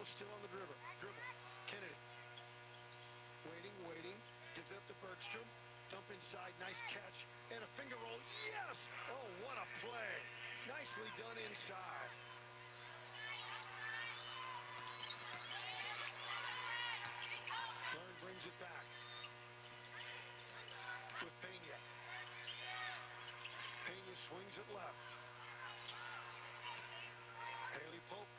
still on the dribble. Kennedy. Waiting. Gives it up to Bergstrom. Dump inside. Nice catch. And a finger roll. Yes! Oh, what a play. Nicely done inside. Learn brings it back. With Pena. Pena swings it left. Haley Polk.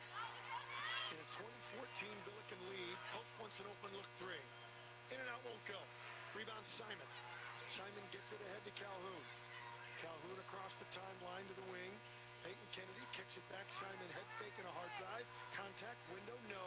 In a 2014 Billiken lead, Polk wants an open look three. In and out won't go. Rebound Simon. Simon gets it ahead to Calhoun. Calhoun across the timeline to the wing. Peyton Kennedy kicks it back. Simon head fake and a hard drive. Contact window, no.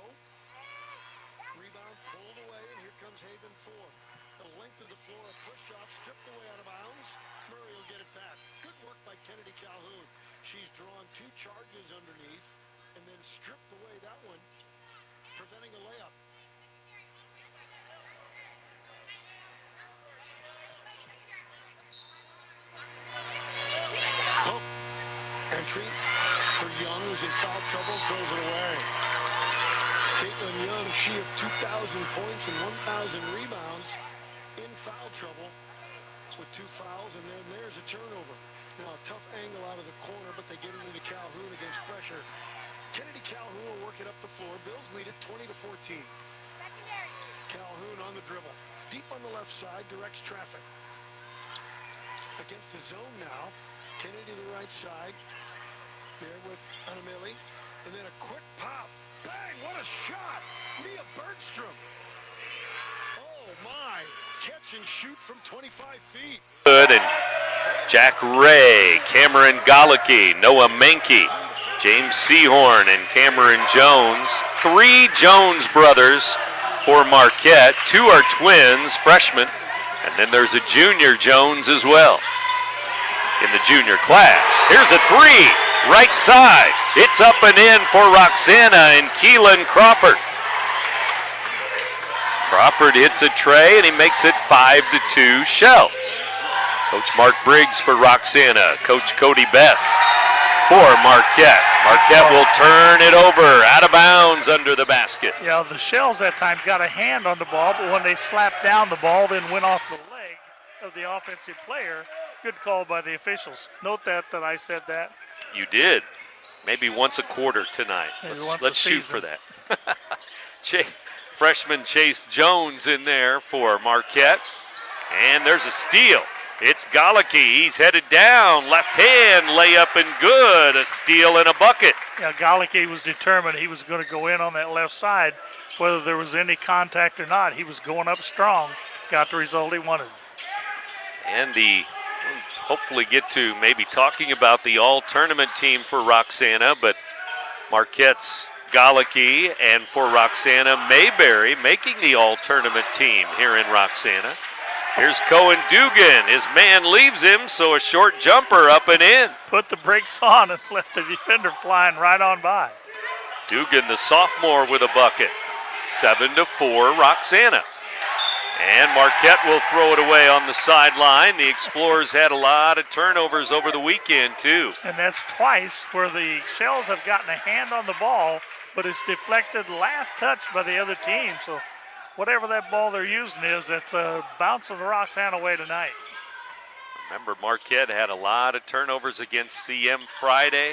Rebound pulled away, and here comes Haven Ford. The length of the floor, a push-off, stripped away out of bounds. Murray will get it back. Good work by Kennedy Calhoun. She's drawn 2 charges underneath and then stripped away that one, preventing a layup. Oh, entry for Young, who's in foul trouble, throws it away. Caitlin Young, she of 2,000 points and 1,000 rebounds, in foul trouble with 2 fouls, and then there's a turnover. Now a tough angle out of the corner, but they get it into Calhoun against pressure. Kennedy Calhoun will work it up the floor. Bills lead it 20-14. Calhoun on the dribble. Deep on the left side, directs traffic. Against the zone now. Kennedy to the right side. There with Anamili. And then a quick pop. Bang! What a shot! Mia Bergstrom. Oh my! Catch and shoot from 25 feet. Good, and Jack Ray, Cameron Galicki, Noah Menke, James Seahorn, and Cameron Jones. 3 Jones brothers for Marquette. 2 are twins, freshmen, and then there's a junior Jones as well in the junior class. Here's a 3, right side. It's up and in for Roxana and Keelan Crawford. Crawford hits a tray, and he makes it 5-2 Shells. Coach Mark Briggs for Roxana. Coach Cody Best for Marquette. Marquette will turn it over, out of bounds under the basket. Yeah, the Shells that time got a hand on the ball, but when they slapped down the ball, then went off the leg of the offensive player. Good call by the officials. Note that I said that. You did. Maybe once a quarter tonight. Let's shoot for that. Freshman Chase Jones in there for Marquette. And there's a steal. It's Galicki. He's headed down. Left hand layup and good. A steal and a bucket. Yeah, Galicki was determined he was going to go in on that left side. Whether there was any contact or not, he was going up strong. Got the result he wanted. And hopefully get to maybe talking about the all-tournament team for Roxana, but Marquette's Galicki, and for Roxana, Mayberry making the all-tournament team here in Roxana. Here's Cohen Dugan. His man leaves him, so a short jumper up and in. Put the brakes on and let the defender flying right on by. Dugan, the sophomore, with a bucket. 7-4 Roxana. And Marquette will throw it away on the sideline. The Explorers had a lot of turnovers over the weekend, too. And that's twice where the Shells have gotten a hand on the ball, but it's deflected last touch by the other team. So whatever that ball they're using is, it's a bounce of the Roxana way tonight. Remember, Marquette had a lot of turnovers against CM Friday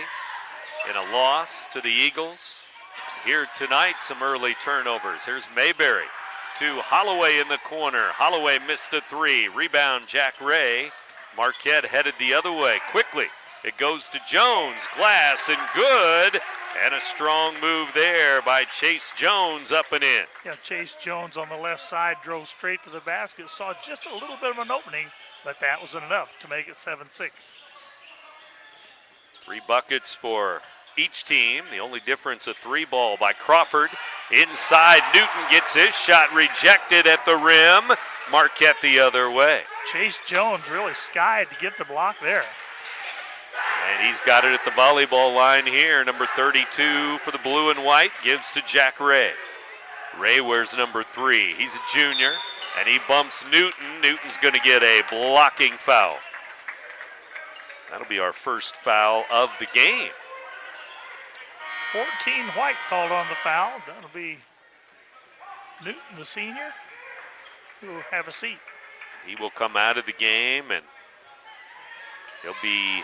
in a loss to the Eagles. Here tonight, some early turnovers. Here's Mayberry to Holloway in the corner. Holloway missed a 3. Rebound, Jack Ray. Marquette headed the other way quickly. It goes to Jones. Glass and good. And a strong move there by Chase Jones up and in. Yeah, Chase Jones on the left side drove straight to the basket. Saw just a little bit of an opening, but that wasn't enough to make it 7-6. 3 buckets for each team. The only difference, a 3 ball by Crawford. Inside, Newton gets his shot rejected at the rim. Marquette the other way. Chase Jones really skied to get the block there. And he's got it at the volleyball line here. Number 32 for the blue and white gives to Jack Ray. Ray wears number 3. He's a junior, and he bumps Newton. Newton's going to get a blocking foul. That'll be our first foul of the game. 14, White called on the foul. That'll be Newton, the senior, who will have a seat. He will come out of the game, and he'll be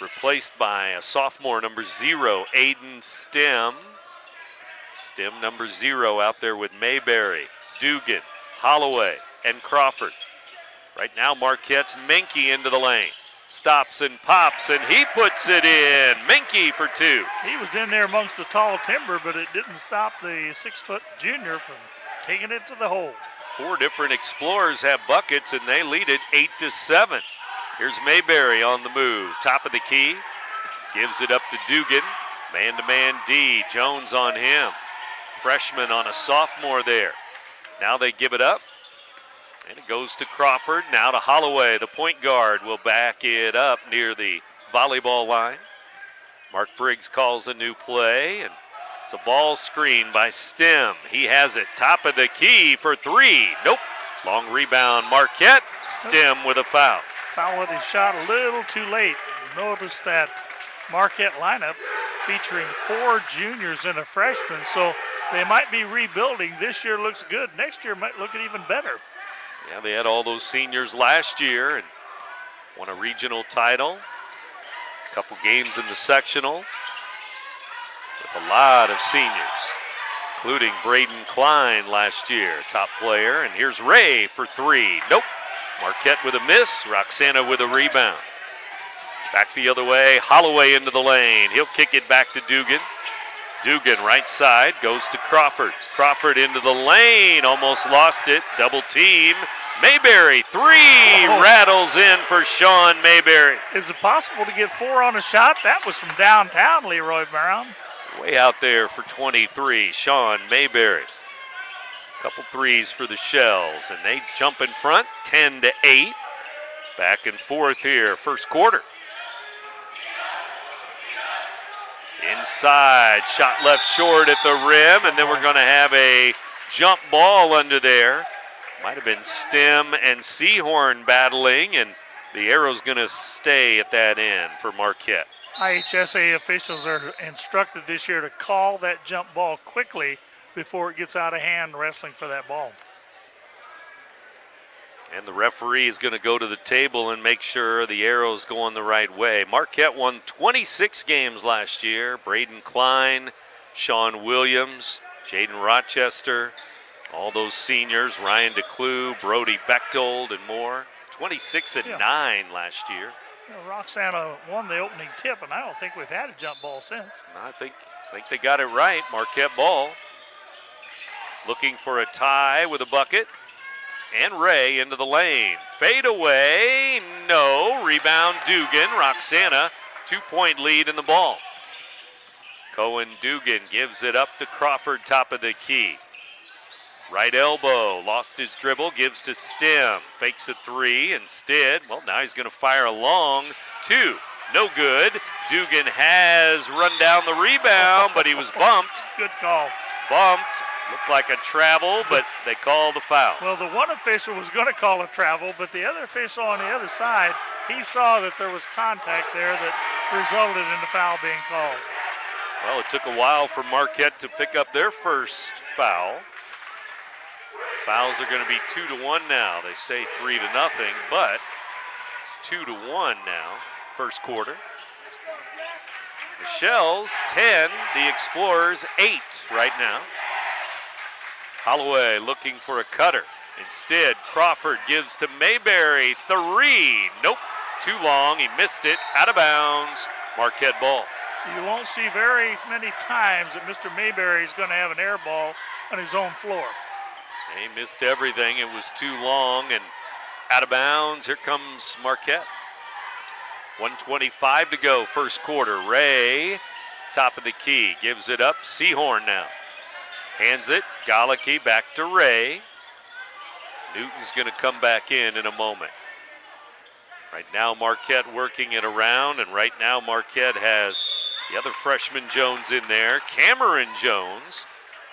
replaced by a sophomore, number 0, Aiden Stem. Stem, number 0, out there with Mayberry, Dugan, Holloway, and Crawford. Right now, Marquette's Menke into the lane. Stops and pops, and he puts it in. Menke for 2. He was in there amongst the tall timber, but it didn't stop the 6-foot junior from taking it to the hole. 4 different Explorers have buckets, and they lead it 8-7. Here's Mayberry on the move. Top of the key. Gives it up to Dugan. Man-to-man D. Jones on him. Freshman on a sophomore there. Now they give it up. And it goes to Crawford. Now to Holloway. The point guard will back it up near the volleyball line. Mark Briggs calls a new play. And it's a ball screen by Stem. He has it. Top of the key for 3. Nope. Long rebound. Marquette. Stem with a foul. Fouled his shot a little too late. Notice that Marquette lineup featuring 4 juniors and a freshman, so they might be rebuilding. This year looks good. Next year might look even better. Yeah, they had all those seniors last year and won a regional title. A couple games in the sectional with a lot of seniors, including Braden Klein last year, top player. And here's Ray for 3. Nope. Marquette with a miss. Roxana with a rebound. Back the other way. Holloway into the lane. He'll kick it back to Dugan. Dugan right side goes to Crawford. Crawford into the lane. Almost lost it. Double team. Mayberry, 3. Rattles in for Sean Mayberry. Is it possible to get 4 on a shot? That was from downtown, Leroy Brown. Way out there for 23. Sean Mayberry. Couple threes for the Shells, and they jump in front, 10-8. Back and forth here, first quarter. Inside, shot left short at the rim, and then we're going to have a jump ball under there. Might have been Stem and Seahorn battling, and the arrow's going to stay at that end for Marquette. IHSA officials are instructed this year to call that jump ball quickly before it gets out of hand wrestling for that ball. And the referee is going to go to the table and make sure the arrow's going the right way. Marquette won 26 games last year. Braden Klein, Sean Williams, Jaden Rochester, all those seniors, Ryan DeClue, Brody Bechtold, and more. 26-9 last year. You know, Roxana won the opening tip, and I don't think we've had a jump ball since. I think they got it right. Marquette ball. Looking for a tie with a bucket. And Ray into the lane. Fade away. No. Rebound Dugan. Roxana, 2-point lead in the ball. Cohen Dugan gives it up to Crawford, top of the key. Right elbow. Lost his dribble. Gives to Stem. Fakes a 3 instead. Well, now he's going to fire a long 2. No good. Dugan has run down the rebound, but he was bumped. Good call. Bumped. Looked like a travel, but they call the foul. Well, the one official was going to call a travel, but the other official on the other side, he saw that there was contact there that resulted in the foul being called. Well, it took a while for Marquette to pick up their first foul. Fouls are going to be 2-1 now. They say 3-0, but it's 2-1 now, first quarter. The Shells 10, the Explorers 8 right now. Holloway looking for a cutter. Instead, Crawford gives to Mayberry. 3. Nope. Too long. He missed it. Out of bounds. Marquette ball. You won't see very many times that Mr. Mayberry is going to have an air ball on his own floor. He missed everything. It was too long and out of bounds. Here comes Marquette. 1:25 to go, first quarter. Ray, top of the key, gives it up. Seahorn now. Hands it. Galicki back to Ray. Newton's going to come back in a moment. Right now, Marquette working it around, and right now, Marquette has the other freshman Jones in there. Cameron Jones.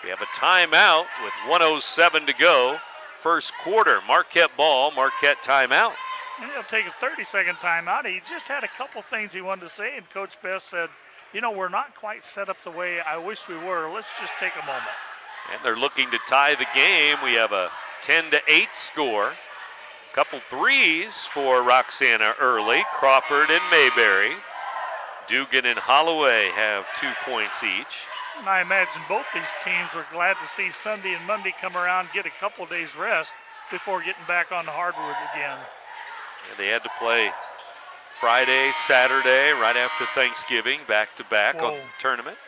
We have a timeout with 1:07 to go. First quarter, Marquette ball, Marquette timeout. And he'll take a 30-second timeout. He just had a couple things he wanted to say, and Coach Best said, you know, we're not quite set up the way I wish we were. Let's just take a moment. And they're looking to tie the game. We have a 10-8 score. Couple threes for Roxana early. Crawford and Mayberry. Dugan and Holloway have 2 points each. And I imagine both these teams were glad to see Sunday and Monday come around, get a couple days rest before getting back on the hardwood again. And they had to play Friday, Saturday, right after Thanksgiving, back-to-back on the tournament.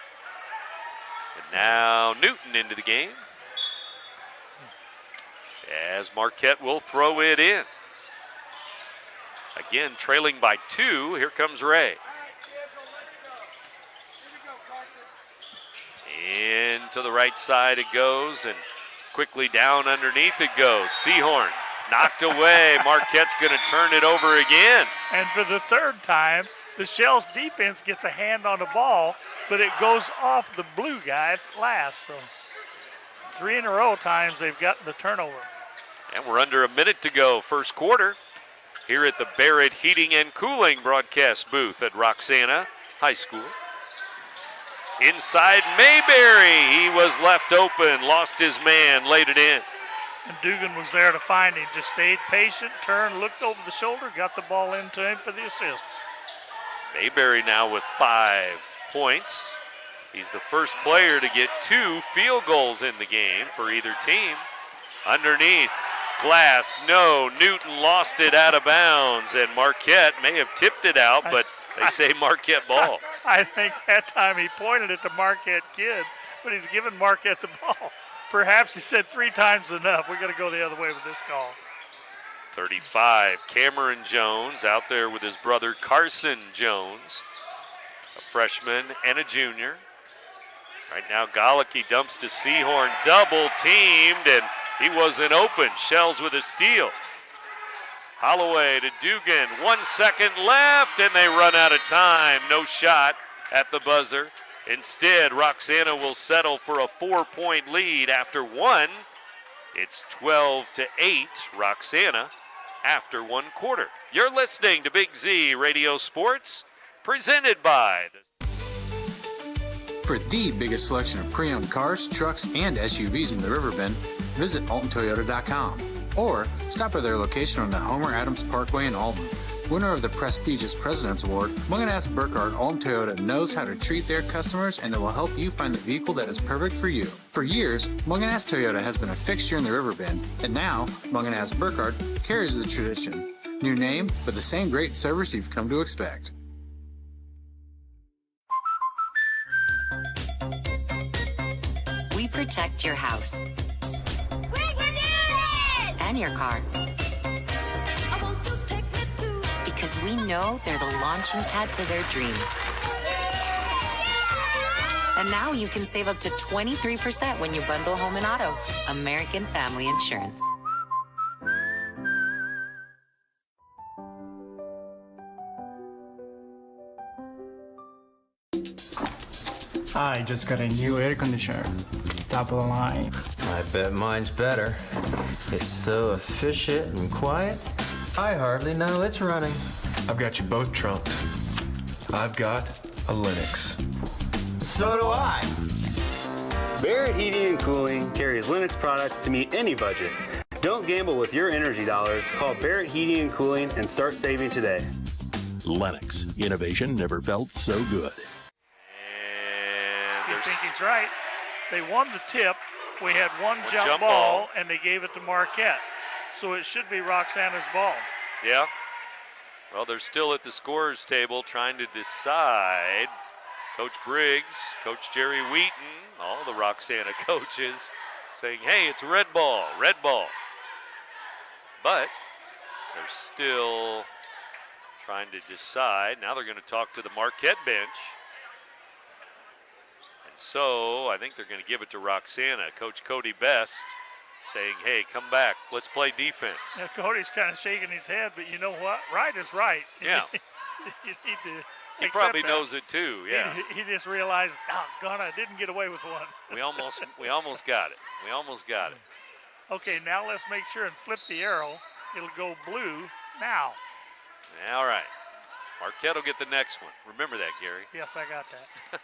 And now Newton into the game, as Marquette will throw it in. Again, trailing by 2. Here comes Ray. Into the right side it goes, and quickly down underneath it goes. Seahorn knocked away. Marquette's going to turn it over again. And for the third time, the Shells defense gets a hand on the ball, but it goes off the blue guy last. So 3 in a row times they've gotten the turnover. And we're under a minute to go, first quarter, here at the Barrett Heating and Cooling broadcast booth at Roxana High School. Inside Mayberry, he was left open, lost his man, laid it in. And Dugan was there to find him, just stayed patient, turned, looked over the shoulder, got the ball into him for the assist. Mayberry now with 5 points. He's the first player to get 2 field goals in the game for either team. Underneath, Glass, no, Newton lost it out of bounds, and Marquette may have tipped it out, but they say Marquette ball. I think that time he pointed it to Marquette kid, but he's giving Marquette the ball. Perhaps he said 3 times enough. We're going to go the other way with this call. 35, Cameron Jones out there with his brother Carson Jones, a freshman and a junior. Right now, Galicki dumps to Seahorn, double teamed, and he wasn't open. Shells with a steal. Holloway to Dugan, 1 second left, and they run out of time. No shot at the buzzer. Instead, Roxana will settle for a 4-point lead after 1. It's 12-8, Roxana, after 1 quarter. You're listening to Big Z Radio Sports, presented by For the biggest selection of pre-owned cars, trucks, and SUVs in the Riverbend, visit AltonToyota.com or stop by their location on the Homer Adams Parkway in Alton. Winner of the prestigious President's Award, Munganast Burkhardt Alton Toyota knows how to treat their customers, and they will help you find the vehicle that is perfect for you. For years, Munganast Toyota has been a fixture in the Riverbend, and now Munganast Burkhardt carries the tradition. New name, but the same great service you've come to expect. We protect your house and your car. Because we know they're the launching pad to their dreams. And now you can save up to 23% when you bundle home and auto. American Family Insurance. I just got a new air conditioner. Top of the line. I bet mine's better. It's so efficient and quiet, I hardly know it's running. I've got you both trumped. I've got a Linux. So do I. Barrett Heating and Cooling carries Linux products to meet any budget. Don't gamble with your energy dollars. Call Barrett Heating and Cooling and start saving today. Lennox. Innovation never felt so good. You think he's right. They won the tip. We had one jump ball, and they gave it to Marquette. So it should be Roxana's ball. Yeah. Well, they're still at the scorer's table trying to decide. Coach Briggs, Coach Jerry Wheaton, all the Roxana coaches saying, hey, it's red ball, red ball. But they're still trying to decide. Now they're going to talk to the Marquette bench. And so I think they're going to give it to Roxana. Coach Cody Best saying, hey, come back. Let's play defense. Yeah, Cody's kind of shaking his head, but you know what? Right is right. Yeah. You need to He probably knows it too, yeah. He just realized, oh, God, I didn't get away with one. We almost got it. We almost got it. Okay, now let's make sure and flip the arrow. It'll go blue Now. All right. Marquette will get the next one. Remember that, Gary. Yes, I got that.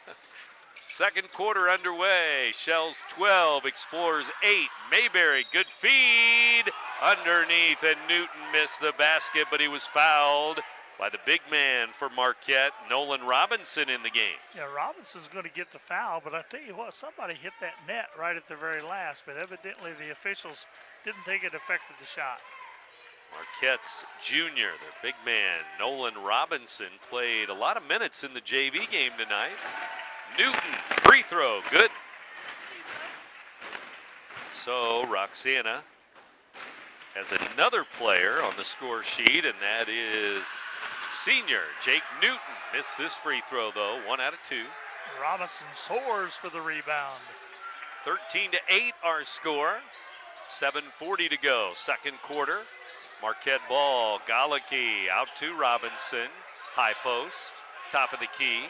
Second quarter underway. Shells 12, Explorers 8. Mayberry, good feed underneath, and Newton missed the basket, but he was fouled by the big man for Marquette, Nolan Robinson, in the game. Yeah, Robinson's going to get the foul, but I tell you what, somebody hit that net right at the very last, but evidently the officials didn't think it affected the shot. Marquette's junior, their big man, Nolan Robinson, played a lot of minutes in the JV game tonight. Newton, free throw, good. So Roxana has another player on the score sheet, and that is senior Jake Newton. Missed this free throw, though, 1 out of 2. Robinson soars for the rebound. 13-8 our score. 7:40 to go, second quarter. Marquette ball, Galicki out to Robinson. High post, top of the key.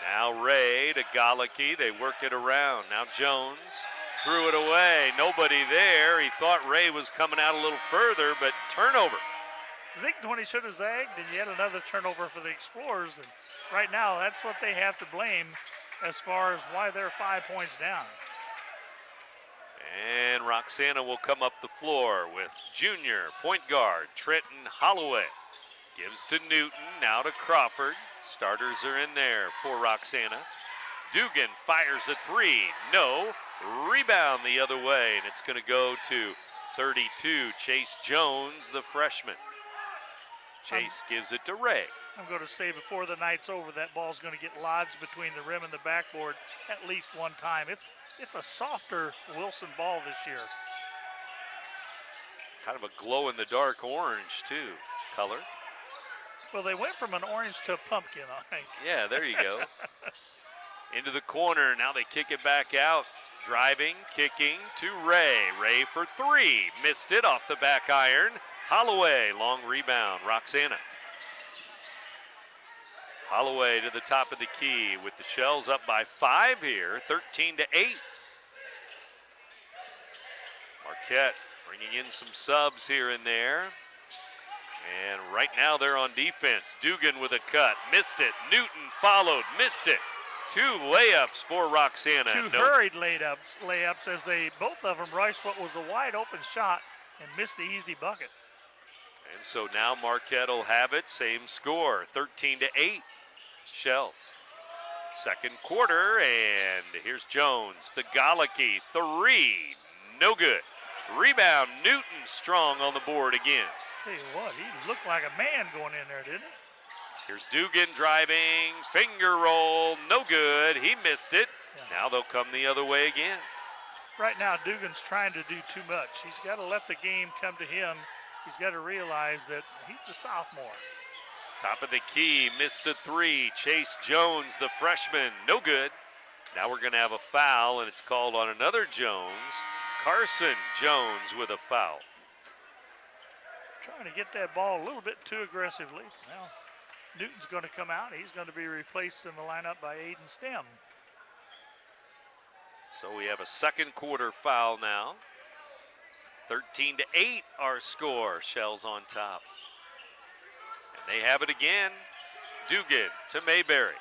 Now Ray to Galicki. They work it around. Now Jones threw it away. Nobody there. He thought Ray was coming out a little further, but turnover. Zigged when he should have zagged, and yet another turnover for the Explorers. And right now, that's what they have to blame as far as why they're 5 points down. And Roxana will come up the floor with junior point guard Trenton Holloway. Gives to Newton, now to Crawford. Starters are in there for Roxana. Dugan fires a 3, no. Rebound the other way, and it's going to go to 32, Chase Jones, the freshman. Chase gives it to Ray. I'm going to say before the night's over, that ball's going to get lodged between the rim and the backboard at least one time. It's a softer Wilson ball this year. Kind of a glow-in-the-dark orange, too, color. Well, they went from an orange to a pumpkin, I think. Yeah, there you go. Into the corner, now they kick it back out. Driving, kicking to Ray. Ray for 3, missed it off the back iron. Holloway, long rebound, Roxana. Holloway to the top of the key with the Shells up by 5 here, 13-8. Marquette bringing in some subs here and there. And right now they're on defense. Dugan with a cut, missed it. Newton followed, missed it. 2 layups for Roxana. Two hurried layups as they, both of them, rushed what was a wide open shot and missed the easy bucket. And so now Marquette will have it, same score, 13-8, Shells. Second quarter, and here's Jones to Galicki, 3, no good. Rebound, Newton strong on the board again. Tell you what, he looked like a man going in there, didn't he? Here's Dugan driving, finger roll, no good. He missed it. Yeah. Now they'll come the other way again. Right now, Dugan's trying to do too much. He's got to let the game come to him. He's got to realize that he's a sophomore. Top of the key, missed a 3. Chase Jones, the freshman, no good. Now we're going to have a foul, and it's called on another Jones. Carson Jones with a foul. Trying to get that ball a little bit too aggressively. Now, Newton's going to come out. He's going to be replaced in the lineup by Aiden Stem. So we have a second quarter foul now. 13-8 our score. Shells on top. And they have it again. Dugan to Mayberry.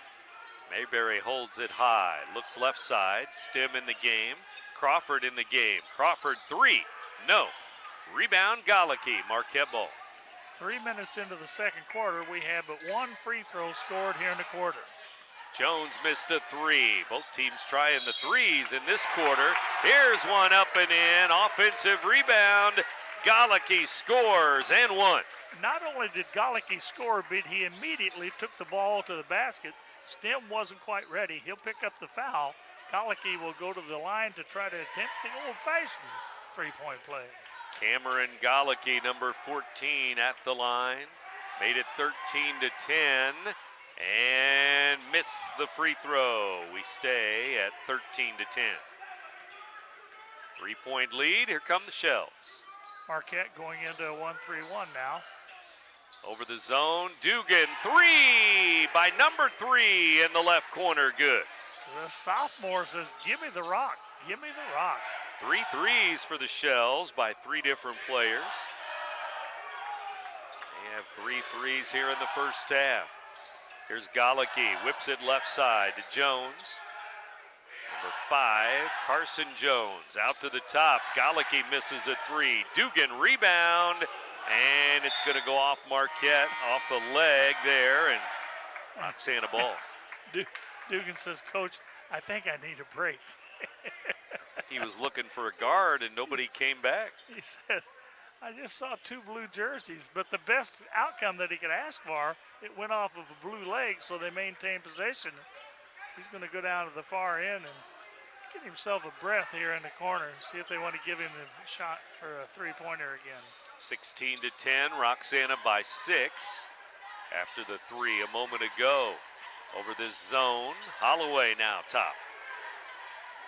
Mayberry holds it high. Looks left side. Stem in the game. Crawford in the game. Crawford 3. No. Rebound Galicki. Marquette ball. 3 minutes into the second quarter, we have but 1 free throw scored here in the quarter. Jones missed a 3. Both teams trying the threes in this quarter. Here's one up and in. Offensive rebound. Galicki scores and 1. Not only did Galicki score, but he immediately took the ball to the basket. Stem wasn't quite ready. He'll pick up the foul. Galicki will go to the line to try to attempt the old-fashioned three-point play. Cameron Galicki, number 14, at the line. Made it 13-10 and missed the free throw. We stay at 13-10. 3-point lead. Here come the Shells. Marquette going into a 1-3-1 now. Over the zone, Dugan, 3 by number 3 in the left corner, good. The sophomore says, give me the rock, give me the rock. 3 threes for the Shells by 3 different players. They have 3 threes here in the first half. Here's Galicki, whips it left side to Jones. Number 5, Carson Jones, out to the top. Galicki misses a 3. Dugan rebound, and it's going to go off Marquette, off the leg there, and Roxana ball. Dugan says, Coach, I think I need a break. He was looking for a guard, and nobody came back. He said, I just saw 2 blue jerseys, but the best outcome that he could ask for, it went off of a blue leg, so they maintained possession. He's going to go down to the far end and get himself a breath here in the corner and see if they want to give him a shot for a three-pointer again. 16-10, Roxana by 6 after the 3 a moment ago. Over this zone, Holloway now top.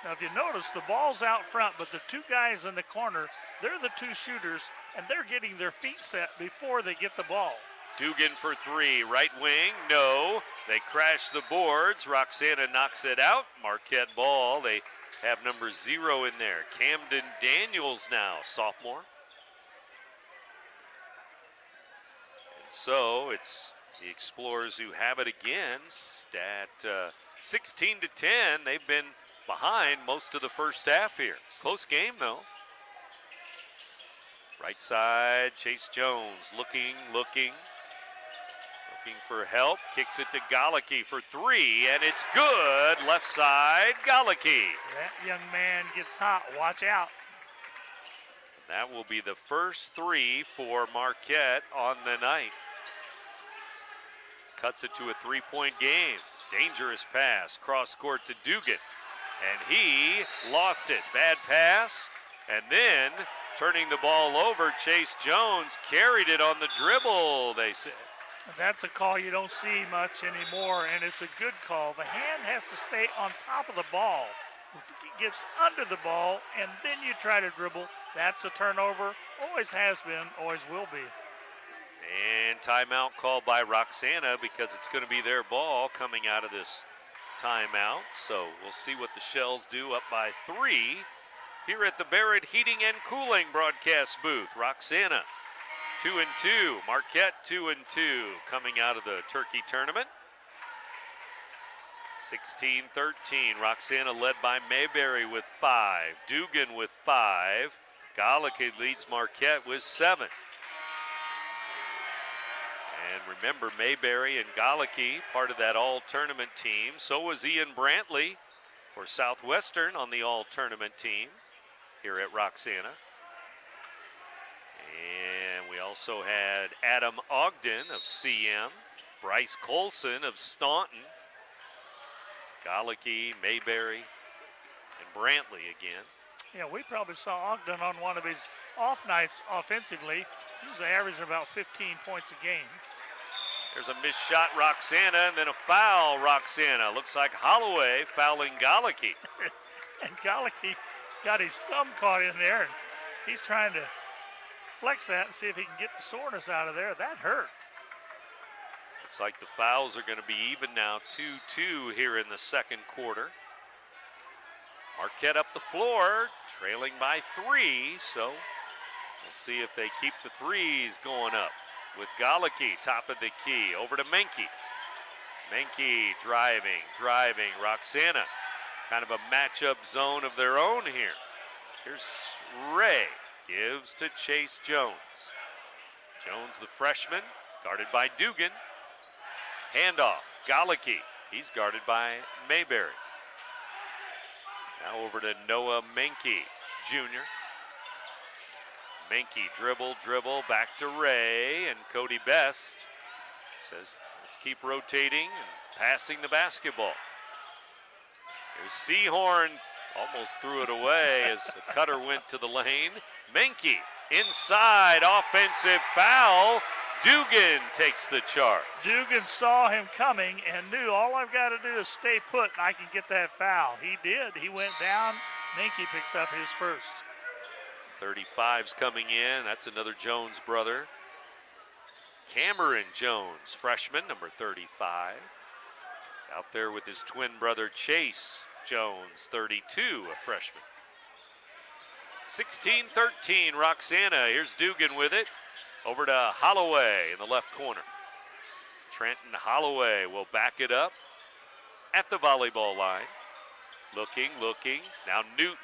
Now, if you notice, the ball's out front, but the 2 guys in the corner, they're the 2 shooters, and they're getting their feet set before they get the ball. Dugan for 3, right wing, no. They crash the boards. Roxana knocks it out. Marquette ball. They have number 0 in there. Camden Daniels now, sophomore. And so it's the Explorers who have it again. At 16-10, they've been behind most of the first half here. Close game, though. Right side, Chase Jones looking for help. Kicks it to Galicki for 3, and it's good. Left side, Galicki. That young man gets hot. Watch out. That will be the first 3 for Marquette on the night. Cuts it to a 3-point game. Dangerous pass, cross court to Dugan. And he lost it. Bad pass. And then turning the ball over, Chase Jones carried it on the dribble, they said. That's a call you don't see much anymore, and it's a good call. The hand has to stay on top of the ball. If it gets under the ball and then you try to dribble, that's a turnover. Always has been, always will be. And timeout called by Roxana because it's going to be their ball coming out of this timeout. So we'll see what the Shells do, up by 3 here at the Barrett Heating and Cooling broadcast booth. Roxana 2-2, Marquette 2-2 coming out of the Turkey tournament. 16-13, Roxana led by Mayberry with 5, Dugan with 5, Galicki leads Marquette with 7. And remember, Mayberry and Galicki, part of that all-tournament team. So was Ian Brantley for Southwestern on the all-tournament team here at Roxana. And we also had Adam Ogden of CM, Bryce Colson of Staunton, Galicki, Mayberry, and Brantley again. Yeah, we probably saw Ogden on one of his off nights offensively. He was averaging about 15 points a game. There's a missed shot, Roxana, and then a foul, Roxana. Looks like Holloway fouling Galicki. And Galicki got his thumb caught in there, and he's trying to flex that and see if he can get the soreness out of there. That hurt. Looks like the fouls are going to be even now, 2-2 here in the second quarter. Marquette up the floor, trailing by 3, so we'll see if they keep the threes going up. With Galicki, top of the key, over to Menke. Menke driving, Roxana. Kind of a matchup zone of their own here. Here's Ray, gives to Chase Jones. Jones, the freshman, guarded by Dugan. Handoff, Galicki, he's guarded by Mayberry. Now over to Noah Menke, Jr. Menke dribble, back to Ray, and Cody Best says, let's keep rotating and passing the basketball. There's Seahorn, almost threw it away as the cutter went to the lane. Menke inside, offensive foul. Dugan takes the charge. Dugan saw him coming and knew all I've got to do is stay put and I can get that foul. He did. He went down. Menke picks up his first. 35's coming in. That's another Jones brother. Cameron Jones, freshman, number 35. Out there with his twin brother Chase Jones, 32, a freshman. 16-13, Roxana. Here's Dugan with it. Over to Holloway in the left corner. Trenton Holloway will back it up at the volleyball line. Looking. Now Newton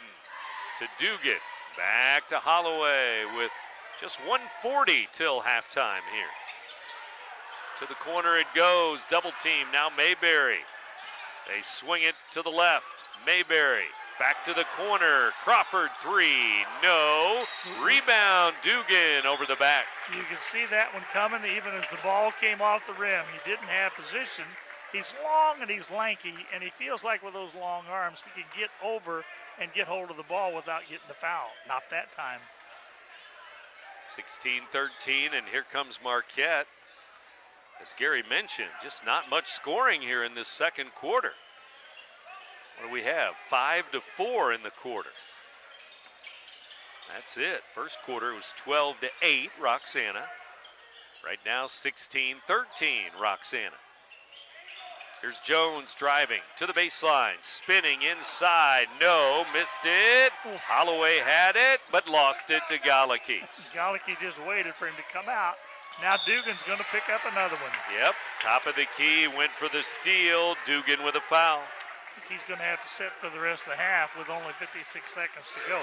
to Dugan. Back to Holloway with just 1:40 till halftime here. To the corner it goes. Double team. Now Mayberry. They swing it to the left. Mayberry back to the corner. Crawford 3. No. Rebound. Dugan over the back. You can see that one coming even as the ball came off the rim. He didn't have position. He's long and he's lanky, and he feels like with those long arms he can get over and get hold of the ball without getting the foul. Not that time. 16-13, and here comes Marquette. As Gary mentioned, just not much scoring here in this second quarter. What do we have? 5-4 in the quarter. That's it. First quarter was 12-8, Roxana. Right now, 16-13, Roxana. Here's Jones driving to the baseline, spinning inside. No, missed it. Holloway had it, but lost it to Galicki. Galicki just waited for him to come out. Now Dugan's going to pick up another one. Yep, top of the key, went for the steal. Dugan with a foul. I think he's going to have to sit for the rest of the half with only 56 seconds to go.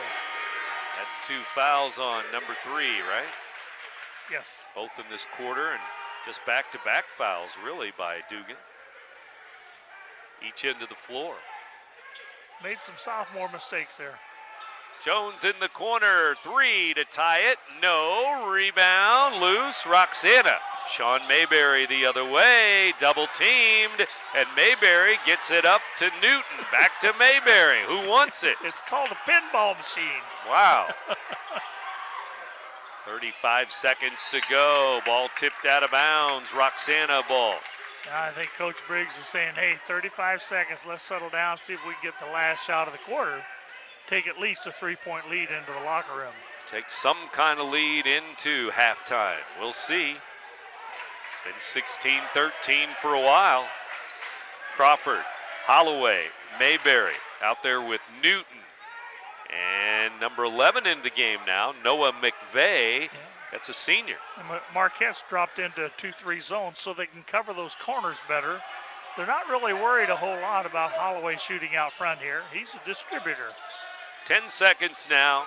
That's 2 fouls on number 3, right? Yes. Both in this quarter, and just back-to-back fouls, really, by Dugan. Each end of the floor. Made some sophomore mistakes there. Jones in the corner, 3 to tie it. No, rebound, loose, Roxana. Sean Mayberry the other way, double teamed, and Mayberry gets it up to Newton. Back to Mayberry, who wants it? It's called a pinball machine. Wow. 35 seconds to go. Ball tipped out of bounds. Roxana ball. I think Coach Briggs is saying, hey, 35 seconds, let's settle down, see if we can get the last shot of the quarter. Take at least a 3-point lead into the locker room. Take some kind of lead into halftime. We'll see. Been 16-13 for a while. Crawford, Holloway, Mayberry out there with Newton. And number 11 in the game now, Noah McVeigh. Yeah. That's a senior. And Marquette's dropped into a 2-3 zone so they can cover those corners better. They're not really worried a whole lot about Holloway shooting out front here. He's a distributor. 10 seconds now.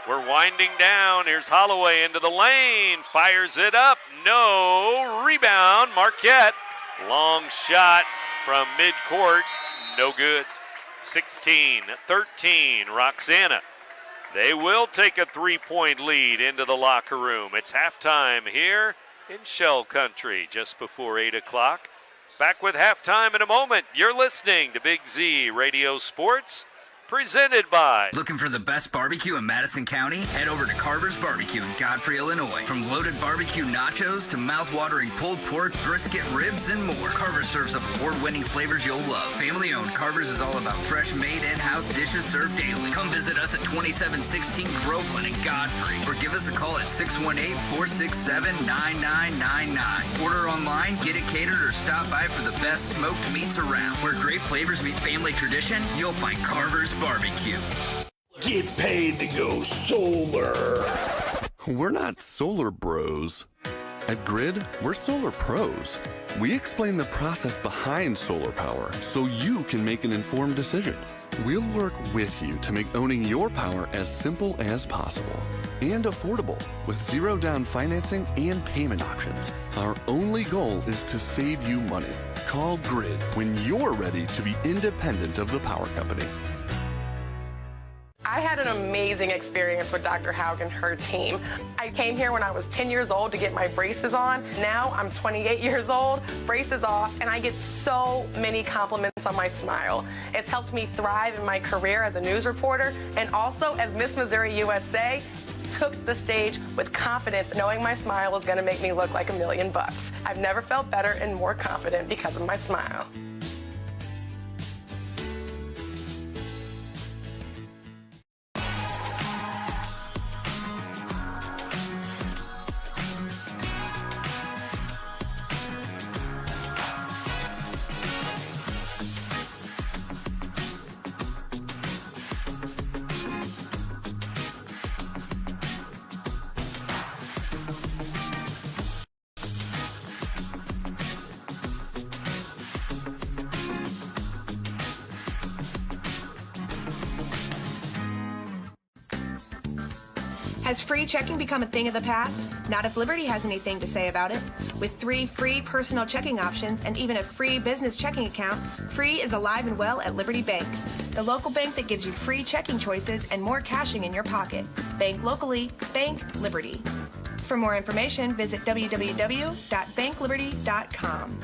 We're winding down. Here's Holloway into the lane. Fires it up. No. Rebound. Marquette. Long shot from midcourt. No good. 16-13. Roxana. They will take a 3-point lead into the locker room. It's halftime here in Shell Country just before 8 o'clock. Back with halftime in a moment. You're listening to Big Z Radio Sports, presented by... Looking for the best barbecue in Madison County? Head over to Carver's Barbecue in Godfrey, Illinois. From loaded barbecue nachos to mouth-watering pulled pork, brisket, ribs, and more, Carver's serves up award-winning flavors you'll love. Family-owned, Carver's is all about fresh, made in-house dishes served daily. Come visit us at 2716 Groveland in Godfrey, or give us a call at 618-467-9999. Order online, get it catered, or stop by for the best smoked meats around. Where great flavors meet family tradition, you'll find Carver's Barbecue. Get paid to go solar. We're not solar bros. At Grid, we're solar pros. We explain the process behind solar power so you can make an informed decision. We'll work with you to make owning your power as simple as possible and affordable with zero down financing and payment options. Our only goal is to save you money. Call Grid when you're ready to be independent of the power company. I had an amazing experience with Dr. Haug and her team. I came here when I was 10 years old to get my braces on. Now I'm 28 years old, braces off, and I get so many compliments on my smile. It's helped me thrive in my career as a news reporter, and also as Miss Missouri USA, took the stage with confidence, knowing my smile was gonna make me look like $1 million. I've never felt better and more confident because of my smile. Has free checking become a thing of the past? Not if Liberty has anything to say about it. With 3 free personal checking options and even a free business checking account, free is alive and well at Liberty Bank. The local bank that gives you free checking choices and more cashing in your pocket. Bank locally, bank Liberty. For more information, visit www.bankliberty.com.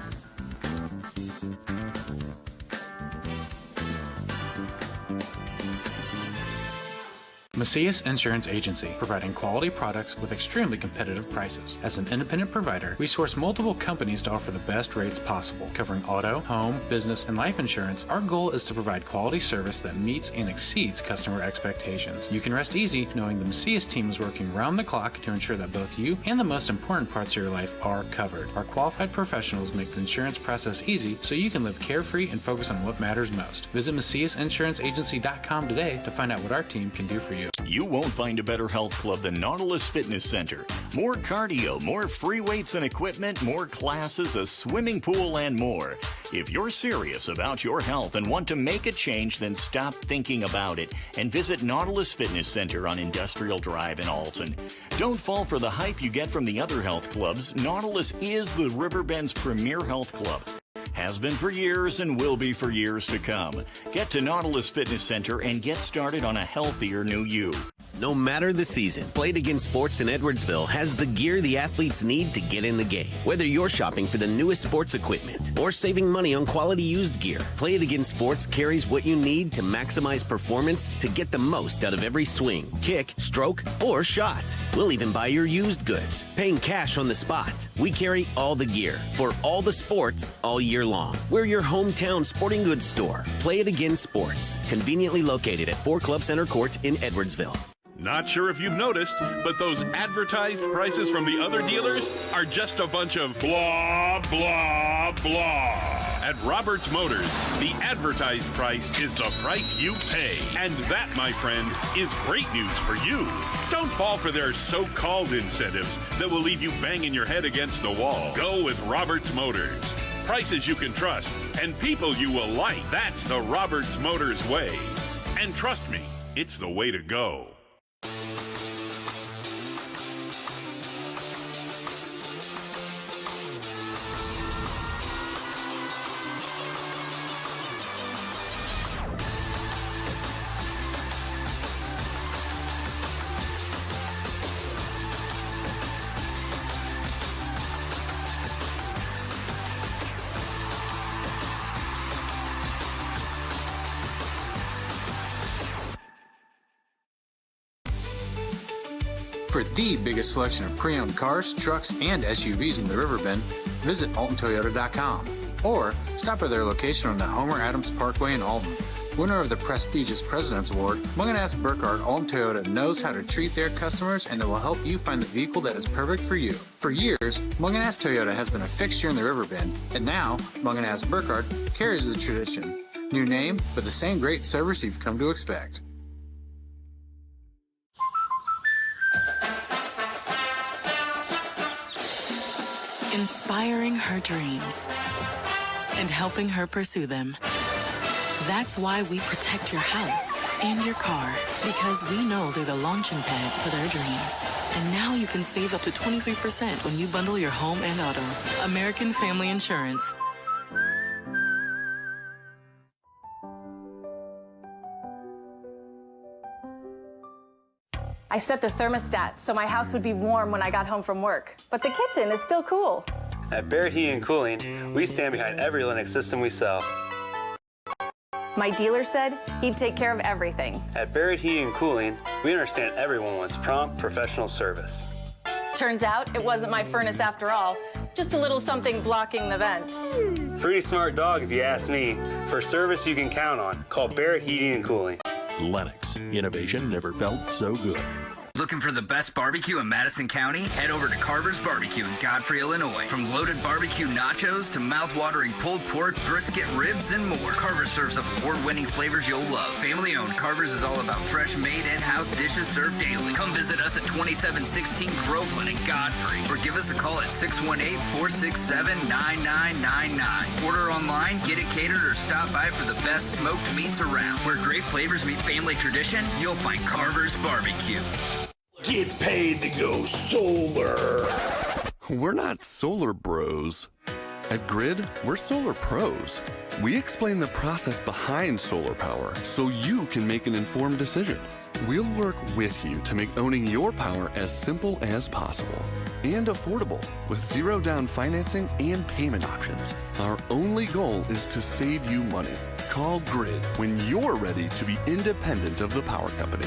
Macias Insurance Agency, providing quality products with extremely competitive prices. As an independent provider, we source multiple companies to offer the best rates possible. Covering auto, home, business, and life insurance, our goal is to provide quality service that meets and exceeds customer expectations. You can rest easy knowing the Macias team is working round the clock to ensure that both you and the most important parts of your life are covered. Our qualified professionals make the insurance process easy so you can live carefree and focus on what matters most. Visit MaciasInsuranceAgency.com today to find out what our team can do for you. You won't find a better health club than Nautilus Fitness Center. More cardio, more free weights and equipment, more classes, a swimming pool, and more. If you're serious about your health and want to make a change, then stop thinking about it and visit Nautilus Fitness Center on Industrial Drive in Alton. Don't fall for the hype you get from the other health clubs. Nautilus is the Riverbend's premier health club. Has been for years and will be for years to come. Get to Nautilus Fitness Center and get started on a healthier new you. No matter the season, Play It Again Sports in Edwardsville has the gear the athletes need to get in the game. Whether you're shopping for the newest sports equipment or saving money on quality used gear, Play It Again Sports carries what you need to maximize performance to get the most out of every swing, kick, stroke, or shot. We'll even buy your used goods, paying cash on the spot. We carry all the gear for all the sports all year long. We're your hometown sporting goods store. Play It Again Sports, conveniently located at 4 Club Center Court in Edwardsville. Not sure if you've noticed, but those advertised prices from the other dealers are just a bunch of blah, blah, blah. At Roberts Motors, the advertised price is the price you pay. And that, my friend, is great news for you. Don't fall for their so-called incentives that will leave you banging your head against the wall. Go with Roberts Motors. Prices you can trust and people you will like. That's the Roberts Motors way. And trust me, it's the way to go. For the biggest selection of pre-owned cars, trucks, and SUVs in the Riverbend, visit AltonToyota.com or stop by their location on the Homer Adams Parkway in Alton. Winner of the prestigious President's Award, Munganats Burkhardt Alton Toyota knows how to treat their customers, and they will help you find the vehicle that is perfect for you. For years, Munganats Toyota has been a fixture in the Riverbend, and now Munganats Burkhardt carries the tradition. New name, but the same great service you've come to expect. Inspiring her dreams and helping her pursue them. That's why we protect your house and your car, because we know they're the launching pad for their dreams. And now you can save up to 23% when you bundle your home and auto. American Family Insurance. I set the thermostat so my house would be warm when I got home from work, but the kitchen is still cool. At Barrett Heating and Cooling, we stand behind every Lennox system we sell. My dealer said he'd take care of everything. At Barrett Heating and Cooling, we understand everyone wants prompt, professional service. Turns out it wasn't my furnace after all, just a little something blocking the vent. Pretty smart dog if you ask me. For service you can count on, call Barrett Heating and Cooling. Lennox. Innovation never felt so good. Looking for the best barbecue in Madison County? Head over to Carver's Barbecue in Godfrey, Illinois. From loaded barbecue nachos to mouth-watering pulled pork, brisket, ribs, and more, Carver's serves up award-winning flavors you'll love. Family-owned, Carver's is all about fresh-made in-house dishes served daily. Come visit us at 2716 Groveland in Godfrey, or give us a call at 618-467-9999. Order online, get it catered, or stop by for the best smoked meats around. Where great flavors meet family tradition, you'll find Carver's Barbecue. Get paid to go solar. We're not solar bros. At Grid, we're solar pros. We explain the process behind solar power so you can make an informed decision. We'll work with you to make owning your power as simple as possible and affordable with zero down financing and payment options. Our only goal is to save you money. Call Grid when you're ready to be independent of the power company.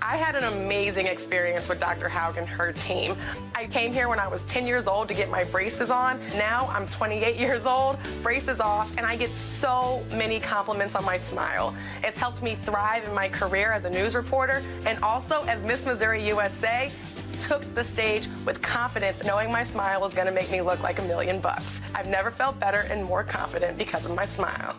I had an amazing experience with Dr. Haug and her team. I came here when I was 10 years old to get my braces on. Now I'm 28 years old, braces off, and I get so many compliments on my smile. It's helped me thrive in my career as a news reporter and also as Miss Missouri USA. Took the stage with confidence, knowing my smile was going to make me look like $1 million. I've never felt better and more confident because of my smile.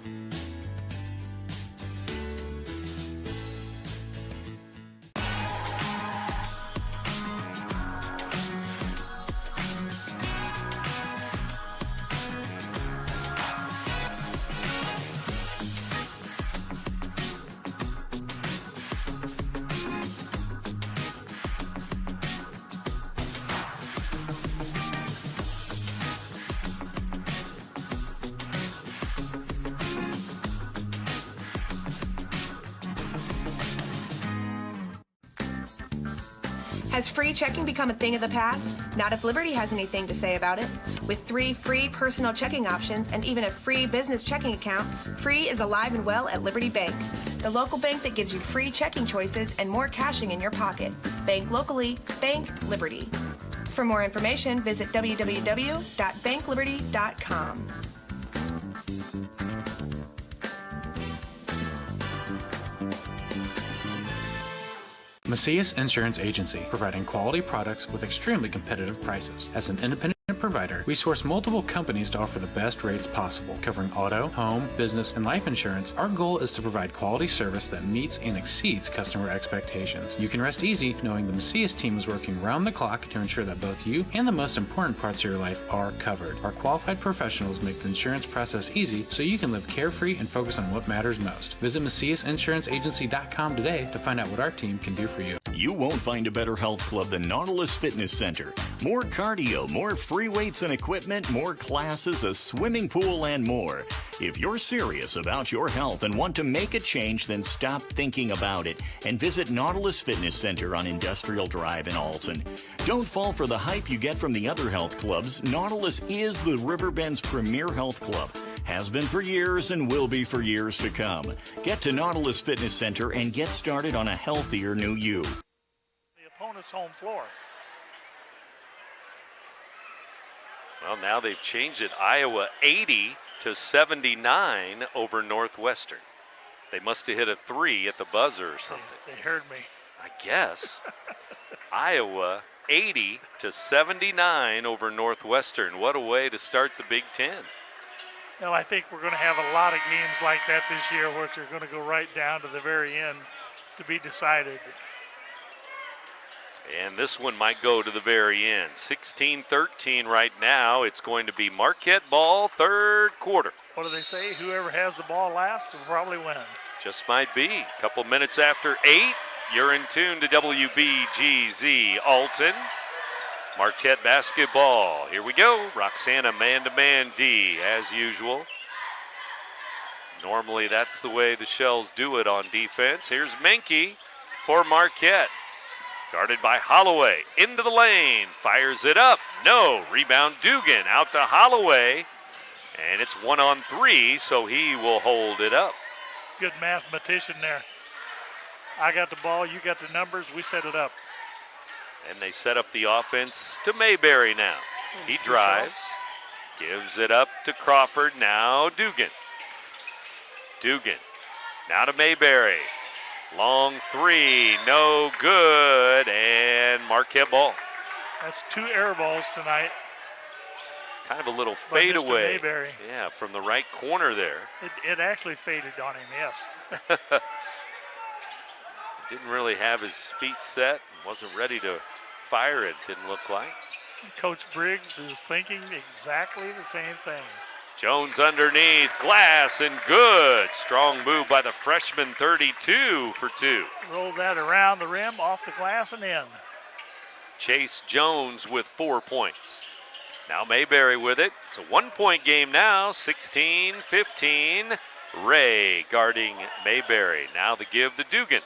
Has free checking become a thing of the past? Not if Liberty has anything to say about it. With 3 free personal checking options and even a free business checking account, free is alive and well at Liberty Bank, the local bank that gives you free checking choices and more cashing in your pocket. Bank locally, bank Liberty. For more information, visit www.bankliberty.com. Macias Insurance Agency, providing quality products with extremely competitive prices. As an independent provider, we source multiple companies to offer the best rates possible, covering auto, home, business, and life insurance. Our goal is to provide quality service that meets and exceeds customer expectations. You can rest easy knowing the Macias team is working round the clock to ensure that both you and the most important parts of your life are covered. Our qualified professionals make the insurance process easy so you can live carefree and focus on what matters most. Visit MaciasInsuranceAgency.com today to find out what our team can do for you. You won't find a better health club than Nautilus Fitness Center. More cardio, more free weights and equipment, more classes, a swimming pool, and more. If you're serious about your health and want to make a change, then stop thinking about it and visit Nautilus Fitness Center on Industrial Drive in Alton. Don't fall for the hype you get from the other health clubs. Nautilus is the Riverbend's premier health club. Has been for years and will be for years to come. Get to Nautilus Fitness Center and get started on a healthier new you. The opponent's home floor. Well, now they've changed it. Iowa 80 to 79 over Northwestern. They must have hit a 3 at the buzzer or something. They heard me. I guess. Iowa 80 to 79 over Northwestern. What a way to start the Big Ten. No, I think we're going to have a lot of games like that this year, where they're going to go right down to the very end to be decided. And this one might go to the very end. 16-13 right now. It's going to be Marquette ball, third quarter. What do they say? Whoever has the ball last will probably win. Just might be. A couple minutes after 8, you're in tune to WBGZ Alton. Marquette basketball. Here we go. Roxana man-to-man D as usual. Normally that's the way the Shells do it on defense. Here's Menke for Marquette. Guarded by Holloway. Into the lane. Fires it up. No. Rebound Dugan out to Holloway. And it's 1-on-3, so he will hold it up. Good mathematician there. I got the ball. You got the numbers. We set it up. And they set up the offense to Mayberry now. He drives, gives it up to Crawford. Now Dugan. Dugan. Now to Mayberry. Long 3, no good, and Marquette ball. That's 2 air balls tonight. Kind of a little fadeaway. Mayberry. Yeah, from the right corner there. It actually faded on him, yes. Didn't really have his feet set. Wasn't ready to fire it, didn't look like. Coach Briggs is thinking exactly the same thing. Jones underneath, glass and good. Strong move by the freshman, 32 for 2. Roll that around the rim, off the glass and in. Chase Jones with 4 points. Now Mayberry with it. It's a 1-point game now, 16-15. Ray guarding Mayberry. Now the give to Dugan.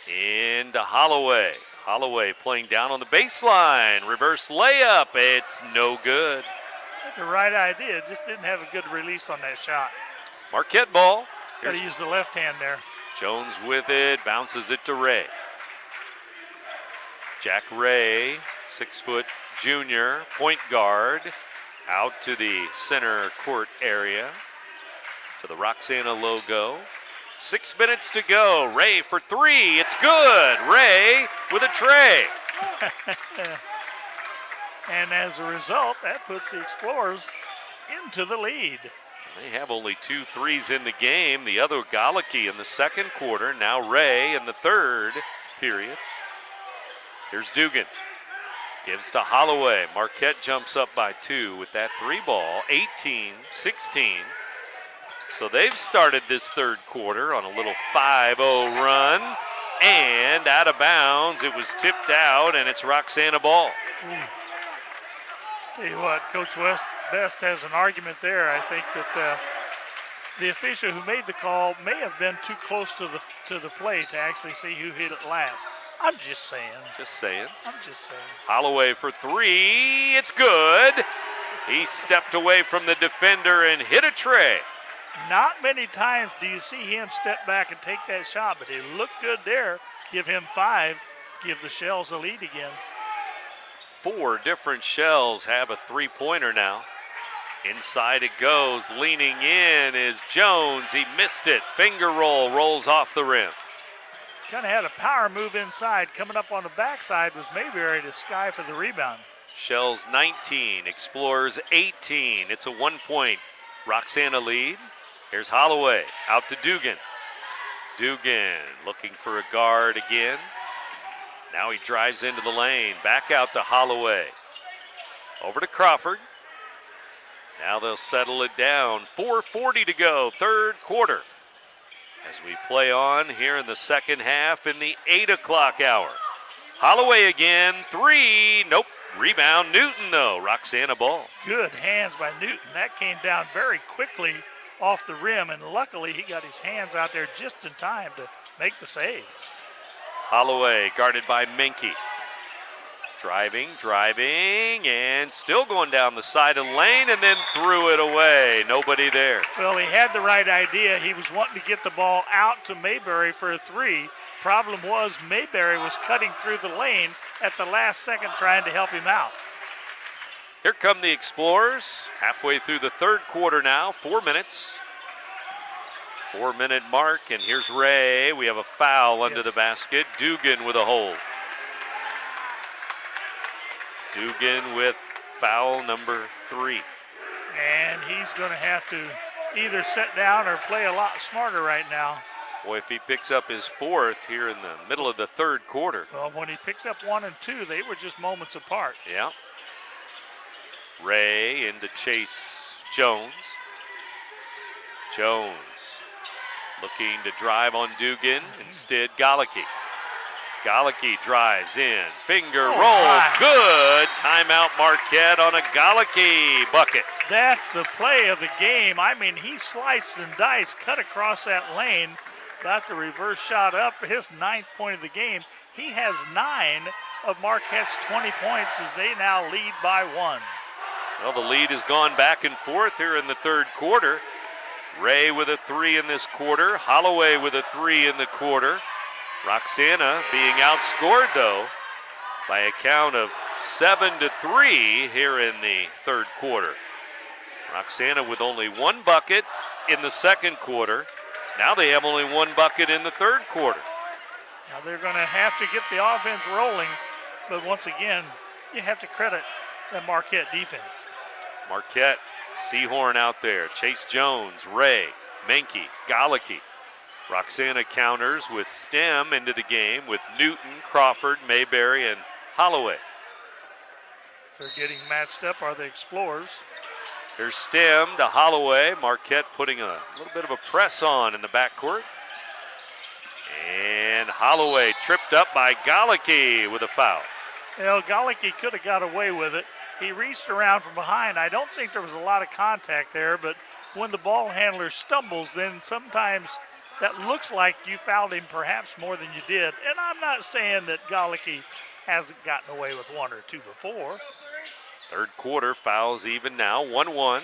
Into Holloway. Holloway playing down on the baseline. Reverse layup. It's no good. Had the right idea, just didn't have a good release on that shot. Marquette ball. Got to use the left hand there. Jones with it, bounces it to Ray. Jack Ray, 6-foot junior, point guard, out to the center court area, to the Roxana logo. 6 minutes to go. Ray for 3. It's good. Ray with a tray. And as a result, that puts the Explorers into the lead. They have only 2 threes in the game. The other Galicki in the second quarter. Now Ray in the third period. Here's Dugan. Gives to Holloway. Marquette jumps up by 2 with that 3 ball. 18-16. So they've started this third quarter on a little 5-0 run. And out of bounds. It was tipped out, and it's Roxana ball. Tell you what, Coach Best has an argument there. I think that the official who made the call may have been too close to the plate to actually see who hit it last. I'm just saying. Just saying. I'm just saying. Holloway for 3. It's good. He stepped away from the defender and hit a tray. Not many times do you see him step back and take that shot, but he looked good there. Give him 5. Give the Shells a lead again. 4 different Shells have a 3-pointer now. Inside it goes. Leaning in is Jones. He missed it. Finger roll, rolls off the rim. Kind of had a power move inside. Coming up on the backside was Mayberry to Sky for the rebound. Shells 19, Explorers 18. It's a 1-point Roxana lead. Here's Holloway out to Dugan. Dugan looking for a guard again. Now he drives into the lane. Back out to Holloway. Over to Crawford. Now they'll settle it down. 4:40 to go, third quarter. As we play on here in the second half in the 8 o'clock hour. Holloway again, 3. Nope. Rebound Newton, though. Roxana ball. Good hands by Newton. That came down very quickly off the rim, and luckily he got his hands out there just in time to make the save. Holloway guarded by Menke. Driving, and still going down the side of the lane, and then threw it away. Nobody there. Well, he had the right idea. He was wanting to get the ball out to Mayberry for a 3. Problem was Mayberry was cutting through the lane at the last second trying to help him out. Here come the Explorers. Halfway through the third quarter now, 4 minutes. 4-minute mark, and here's Ray. We have a foul under the basket. Dugan with a hold. Dugan with foul number 3. And he's going to have to either sit down or play a lot smarter right now. Boy, if he picks up his 4th here in the middle of the third quarter. Well, when he picked up 1 and 2, they were just moments apart. Yeah. Ray into Chase Jones. Jones looking to drive on Dugan. Instead, Galicki. Galicki drives in. Finger roll. Good. Timeout Marquette on a Galicki bucket. That's the play of the game. I mean, he sliced and diced, cut across that lane, got the reverse shot up, his 9th point of the game. He has 9 of Marquette's 20 points as they now lead by 1. Well, the lead has gone back and forth here in the third quarter. Ray with a 3 in this quarter. Holloway with a 3 in the quarter. Roxana being outscored, though, by a count of 7-3 here in the third quarter. Roxana with only 1 bucket in the second quarter. Now they have only 1 bucket in the third quarter. Now they're going to have to get the offense rolling, but once again, you have to credit the Marquette defense. Marquette, Seahorn out there. Chase Jones, Ray, Menke, Galicki. Roxana counters with Stem into the game with Newton, Crawford, Mayberry, and Holloway. They're getting matched up are the Explorers. Here's Stem to Holloway. Marquette putting a little bit of a press on in the backcourt. And Holloway tripped up by Galicki with a foul. You know, Galicki could have got away with it. He reached around from behind. I don't think there was a lot of contact there, but when the ball handler stumbles, then sometimes that looks like you fouled him perhaps more than you did. And I'm not saying that Galicki hasn't gotten away with one or two before. Third quarter, fouls even now, 1-1.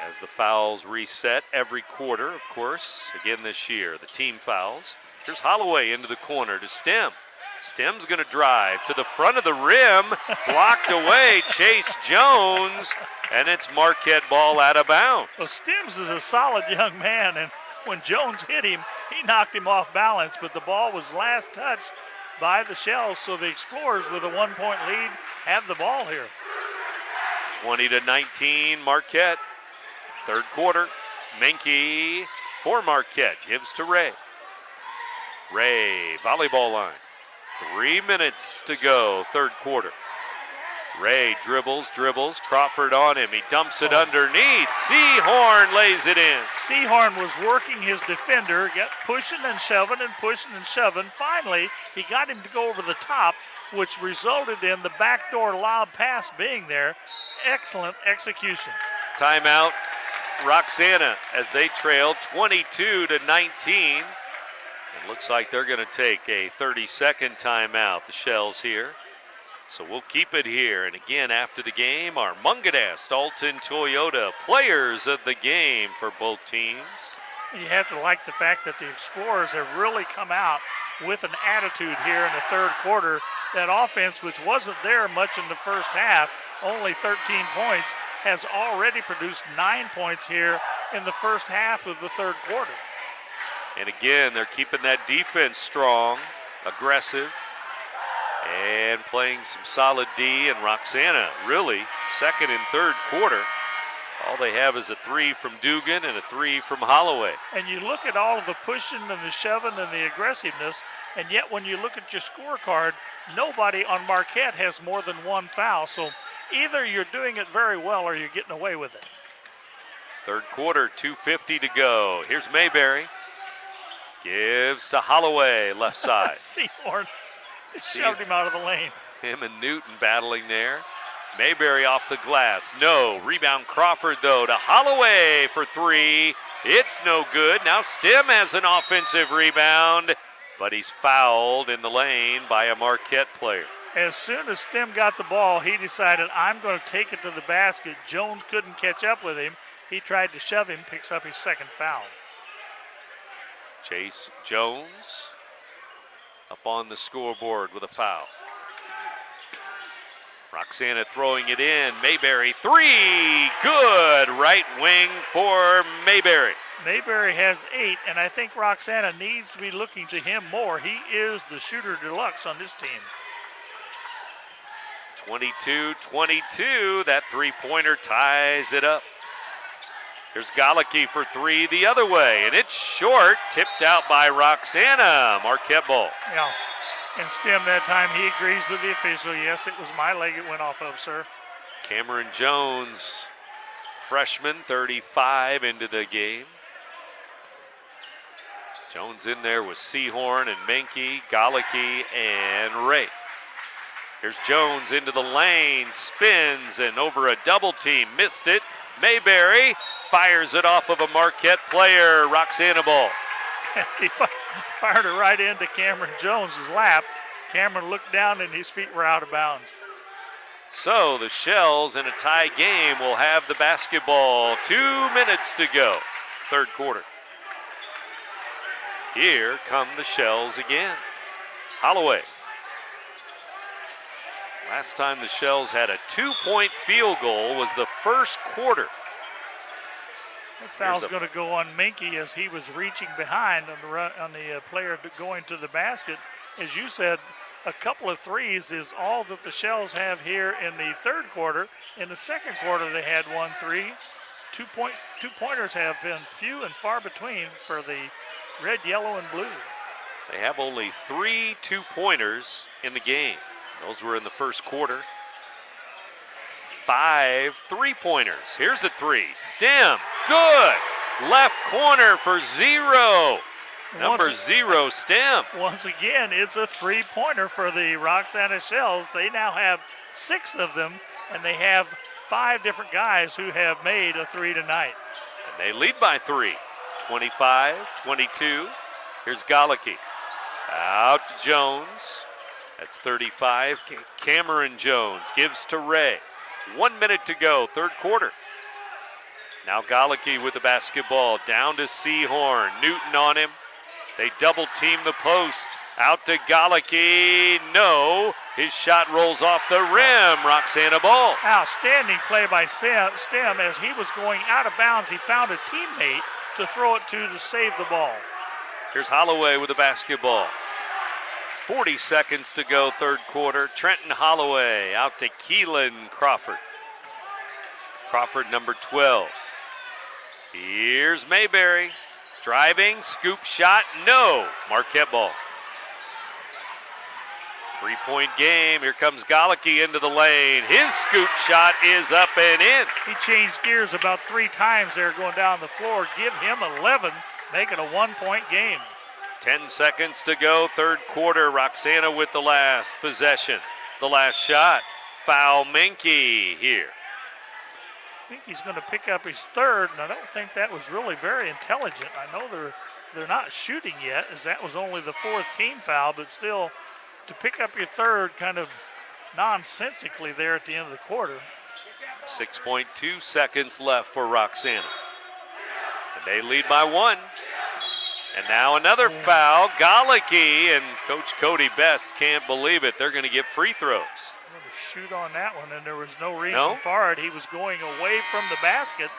As the fouls reset every quarter, of course, again this year, the team fouls. Here's Holloway into the corner to Stem. Stem's going to drive to the front of the rim, blocked away, Chase Jones, and it's Marquette ball out of bounds. Well, Stems is a solid young man, and when Jones hit him, he knocked him off balance, but the ball was last touched by the Shells, so the Explorers with a 1-point lead have the ball here. 20-19 Marquette. Third quarter, Menke for Marquette, gives to Ray. Ray, volleyball line. 3 minutes to go, third quarter. Ray dribbles, Crawford on him. He dumps it underneath. Seahorn lays it in. Seahorn was working his defender, pushing and shoving. Finally, he got him to go over the top, which resulted in the backdoor lob pass being there. Excellent execution. Timeout, Roxana, as they trail 22-19. It looks like they're going to take a 30-second timeout, the Shells here. So we'll keep it here. And again, after the game, our Mungadast Alton Toyota players of the game for both teams. You have to like the fact that the Explorers have really come out with an attitude here in the third quarter. That offense, which wasn't there much in the first half, only 13 points, has already produced 9 points here in the first half of the third quarter. And again, they're keeping that defense strong, aggressive, and playing some solid D. And Roxana, really, second and third quarter, all they have is a 3 from Dugan and a 3 from Holloway. And you look at all of the pushing and the shoving and the aggressiveness, and yet when you look at your scorecard, nobody on Marquette has more than one foul. So either you're doing it very well or you're getting away with it. Third quarter, 2:50 to go. Here's Mayberry. Gives to Holloway, left side. Seahorn shoved him out of the lane. Him and Newton battling there. Mayberry off the glass. No. Rebound Crawford, though, to Holloway for 3. It's no good. Now Stem has an offensive rebound, but he's fouled in the lane by a Marquette player. As soon as Stem got the ball, he decided, I'm going to take it to the basket. Jones couldn't catch up with him. He tried to shove him, picks up his second foul. Chase Jones up on the scoreboard with a foul. Roxana throwing it in. Mayberry, 3. Good. Right wing for Mayberry. Mayberry has 8, and I think Roxana needs to be looking to him more. He is the shooter deluxe on this team. 22-22. That three-pointer ties it up. Here's Galicki for 3 the other way, and it's short, tipped out by Roxana. Marquette ball. Yeah, and Stem that time, he agrees with the official. Yes, it was my leg it went off of, sir. Cameron Jones, freshman, 35 into the game. Jones in there with Seahorn and Menke, Galicki, and Ray. Here's Jones into the lane, spins, and over a double team, missed it. Mayberry fires it off of a Marquette player. Roxana ball. He fired it right into Cameron Jones's lap. Cameron looked down and his feet were out of bounds. So the Shells in a tie game will have the basketball. 2 minutes to go, third quarter. Here come the Shells again. Holloway. Last time the Shells had a 2-point field goal was the first quarter. That foul's going to go on Menke as he was reaching behind on the player going to the basket. As you said, a couple of threes is all that the Shells have here in the third quarter. In the second quarter, they had 1 3. Two-pointers have been few and far between for the red, yellow, and blue. They have only 3 2-pointers in the game. Those were in the first quarter. 5 3-pointers. Here's a 3. Stem. Good. Left corner for 0. Number 0, Stem. Once again, it's a 3-pointer for the Roxana Shells. They now have 6 of them, and they have 5 different guys who have made a 3 tonight. And they lead by 3. 25-22. Here's Galicki. Out to Jones. That's 35. Cameron Jones gives to Ray. 1 minute to go, third quarter. Now Galicki with the basketball. Down to Seahorn. Newton on him. They double team the post. Out to Galicki. No. His shot rolls off the rim. Roxana ball. Outstanding play by Stem. As he was going out of bounds, he found a teammate to throw it to save the ball. Here's Holloway with the basketball. 40 seconds to go, third quarter. Trenton Holloway out to Keelan Crawford. Crawford, number 12. Here's Mayberry. Driving, scoop shot, no. Marquette ball. 3-point game. Here comes Galicki into the lane. His scoop shot is up and in. He changed gears about 3 times there going down the floor. Give him 11, make it a 1-point game. 10 seconds to go, third quarter. Roxana with the last possession. The last shot. Foul Minky here. I think he's going to pick up his third, and I don't think that was really very intelligent. I know they're not shooting yet, as that was only the 4th team foul, but still, to pick up your third kind of nonsensically there at the end of the quarter. 6.2 seconds left for Roxana. And they lead by 1. And now another foul. Galicki and Coach Cody Best can't believe it. They're going to get free throws. Shoot on that one, and there was no reason for it. He was going away from the basket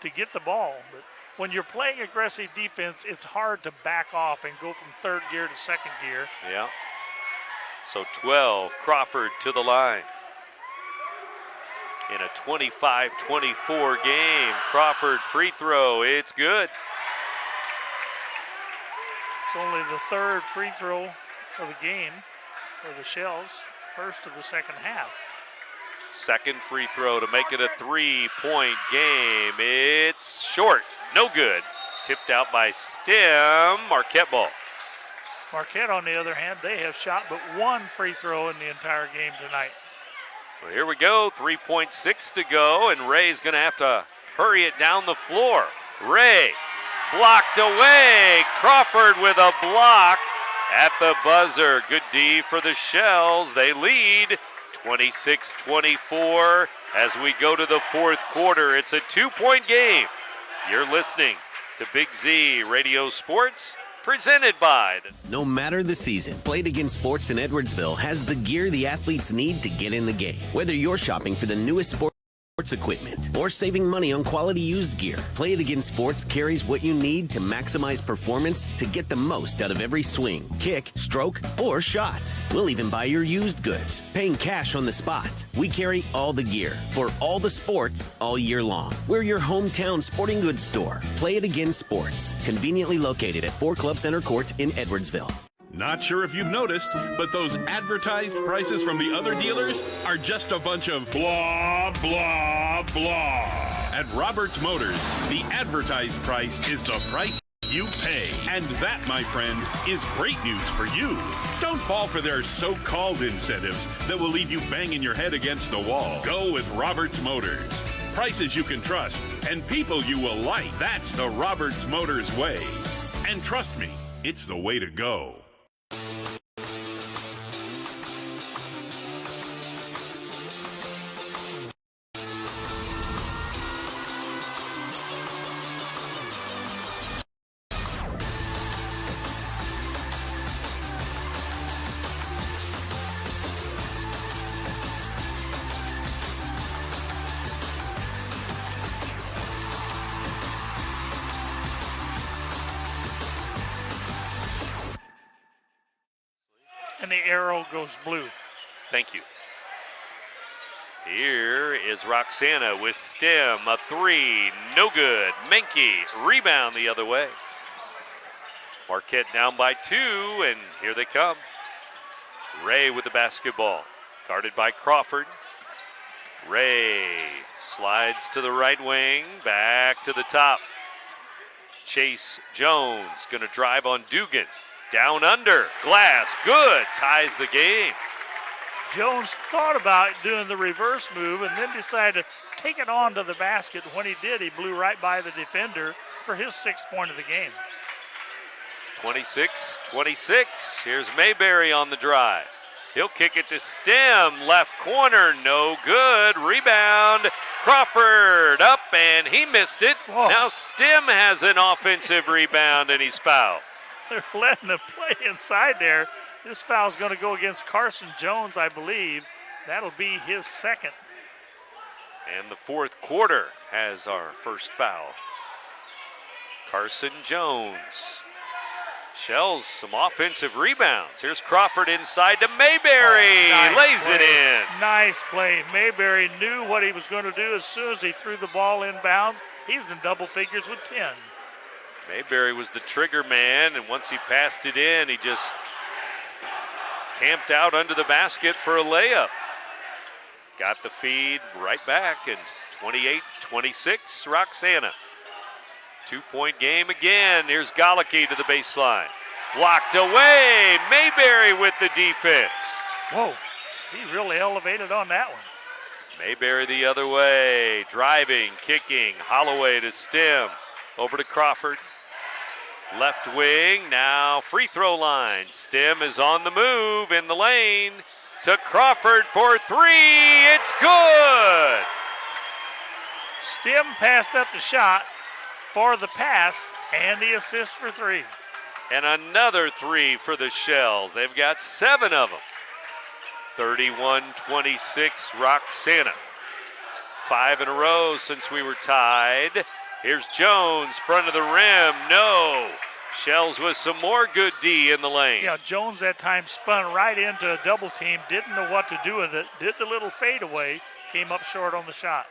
to get the ball. But when you're playing aggressive defense, it's hard to back off and go from third gear to second gear. Yeah. So 12, Crawford to the line. In a 25-24 game, Crawford free throw, it's good. It's only the 3rd free throw of the game for the Shells. First of the second half. Second free throw to make it a 3-point game. It's short, no good. Tipped out by Stem. Marquette ball. Marquette, on the other hand, they have shot but 1 free throw in the entire game tonight. Well, here we go, 3.6 to go, and Ray's going to have to hurry it down the floor. Ray blocked away. Crawford with a block at the buzzer. Good D for the Shells. They lead 26-24 as we go to the fourth quarter. It's a 2-point game. You're listening to Big Z Radio Sports, presented by No matter the season, Play It Again Sports in Edwardsville has the gear the athletes need to get in the game. Whether you're shopping for the newest sports equipment or saving money on quality used gear, Play It Again Sports carries what you need to maximize performance to get the most out of every swing, kick, stroke, or shot. We'll even buy your used goods, paying cash on the spot. We carry all the gear for all the sports all year long. We're your hometown sporting goods store. Play It Again Sports, conveniently located at 4 Club Center Court in Edwardsville. Not sure if you've noticed, but those advertised prices from the other dealers are just a bunch of blah, blah, blah. At Roberts Motors, the advertised price is the price you pay. And that, my friend, is great news for you. Don't fall for their so-called incentives that will leave you banging your head against the wall. Go with Roberts Motors. Prices you can trust and people you will like. That's the Roberts Motors way. And trust me, it's the way to go. And the arrow goes blue. Thank you. Here is Roxana with Stem, a 3, no good. Menke, rebound the other way. Marquette down by 2, and here they come. Ray with the basketball, guarded by Crawford. Ray slides to the right wing, back to the top. Chase Jones going to drive on Dugan. Down under, glass, good, ties the game. Jones thought about doing the reverse move and then decided to take it on to the basket. When he did, he blew right by the defender for his 6th point of the game. 26-26. Here's Mayberry on the drive. He'll kick it to Stem, left corner, no good. Rebound, Crawford up, and he missed it. Whoa. Now Stem has an offensive rebound, and he's fouled. They're letting him play inside there. This foul's going to go against Carson Jones, I believe. That'll be his 2nd. And the 4th quarter has our first foul. Carson Jones. Shells some offensive rebounds. Here's Crawford inside to Mayberry. Lays it in. Nice play. Mayberry knew what he was going to do as soon as he threw the ball inbounds. He's in double figures with 10. Mayberry was the trigger man, and once he passed it in, he just camped out under the basket for a layup. Got the feed right back, and 28-26, Roxana. 2-point game again. Here's Galicki to the baseline. Blocked away. Mayberry with the defense. Whoa, he really elevated on that one. Mayberry the other way. Driving, kicking. Holloway to Stem. Over to Crawford. Left wing, now free throw line. Stem is on the move in the lane. To Crawford for 3. It's good. Stem passed up the shot for the pass and the assist for 3. And another 3 for the Shells. They've got 7 of them. 31-26 Roxana. 5 in a row since we were tied. Here's Jones, front of the rim, no. Shells with some more good D in the lane. Yeah, Jones that time spun right into a double team, didn't know what to do with it, did the little fadeaway, came up short on the shot.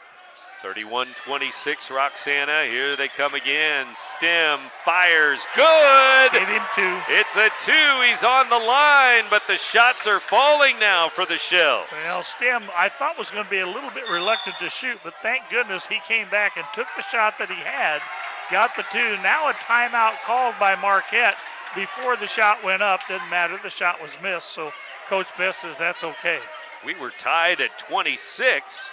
31-26 Roxana, here they come again. Stem fires, good. Gave him 2. It's a 2, he's on the line, but the shots are falling now for the Shells. Well, Stem, I thought was going to be a little bit reluctant to shoot, but thank goodness he came back and took the shot that he had, got the 2. Now a timeout called by Marquette before the shot went up. Didn't matter, the shot was missed, so Coach Best says that's okay. We were tied at 26.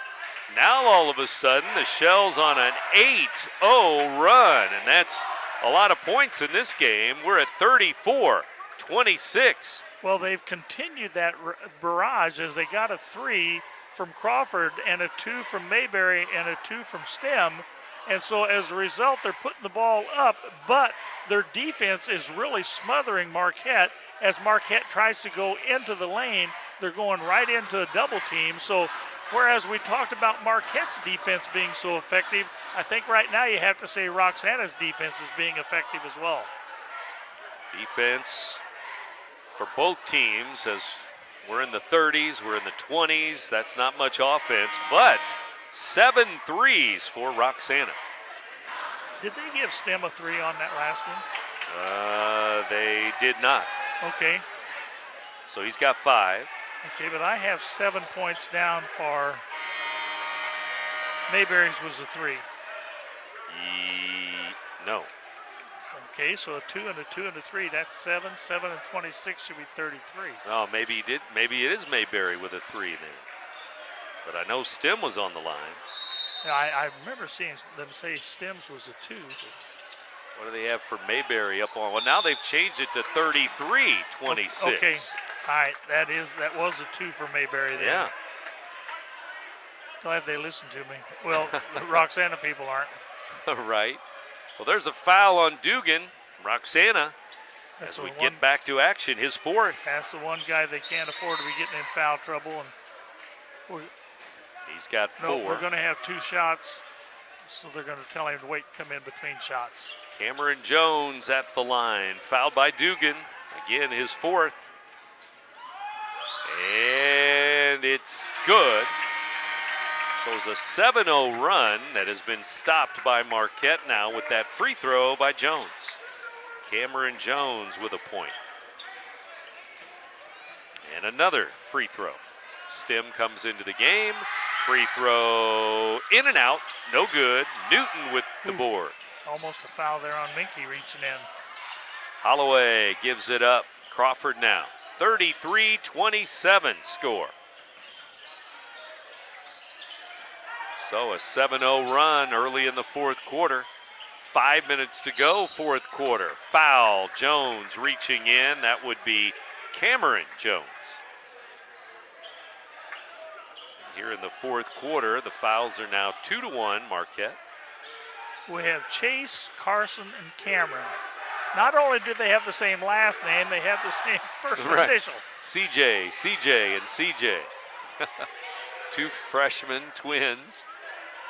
Now all of a sudden the Shells on an 8-0 run, and that's a lot of points in this game. We're at 34-26. Well, they've continued that barrage as they got a 3 from Crawford and a 2 from Mayberry and a 2 from Stem. And so as a result, they're putting the ball up, but their defense is really smothering Marquette. As Marquette tries to go into the lane, they're going right into a double team. So whereas we talked about Marquette's defense being so effective, I think right now you have to say Roxana's defense is being effective as well. Defense for both teams, as we're in the 30s, we're in the 20s. That's not much offense, but 7 threes for Roxana. Did they give Stem a 3 on that last one? They did not. Okay. So he's got 5. Okay, but I have 7 points down for Mayberry's was a 3. No. Okay, so a 2 and a 2 and a 3. That's 7. 7 and 26 should be 33. Oh, maybe he did. Maybe it is Mayberry with a 3 then. But I know Stem was on the line. Yeah, I remember seeing them say Stems was a 2. What do they have for Mayberry up on? Well, now they've changed it to 33-26. Okay. All right, that was a 2 for Mayberry then. Yeah. Glad they listened to me. Well, the Roxana people aren't. Right. Well, there's a foul on Dugan. Roxana, as we get back to action, his 4th. That's the one guy they can't afford to be getting in foul trouble. And he's got 4. No, we're going to have 2 shots, so they're going to tell him to wait, come in between shots. Cameron Jones at the line, fouled by Dugan. Again, his 4th. And it's good. So it's a 7-0 run that has been stopped by Marquette now with that free throw by Jones. Cameron Jones with a point. And another free throw. Stem comes into the game, free throw in and out. No good. Newton with the board. Almost a foul there on Minky reaching in. Holloway gives it up. Crawford now. 33-27 score. So a 7-0 run early in the fourth quarter. 5 minutes to go, fourth quarter. Foul, Jones reaching in. That would be Cameron Jones. Here in the fourth quarter, the fouls are now 2-1, Marquette. We have Chase, Carson, and Cameron. Not only do they have the same last name, they have the same first initial. CJ, and CJ. Two freshman twins,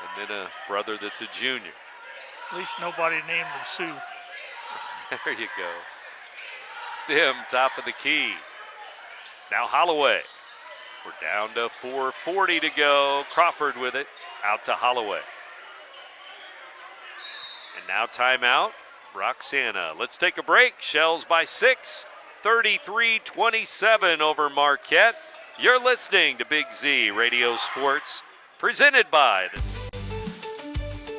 and then a brother that's a junior. At least nobody named him Sue. There you go. Stem, top of the key. Now Holloway. We're down to 4:40 to go. Crawford with it. Out to Holloway. And now timeout. Roxana. Let's take a break. Shells by 6. 33-27 over Marquette. You're listening to Big Z Radio Sports. Presented by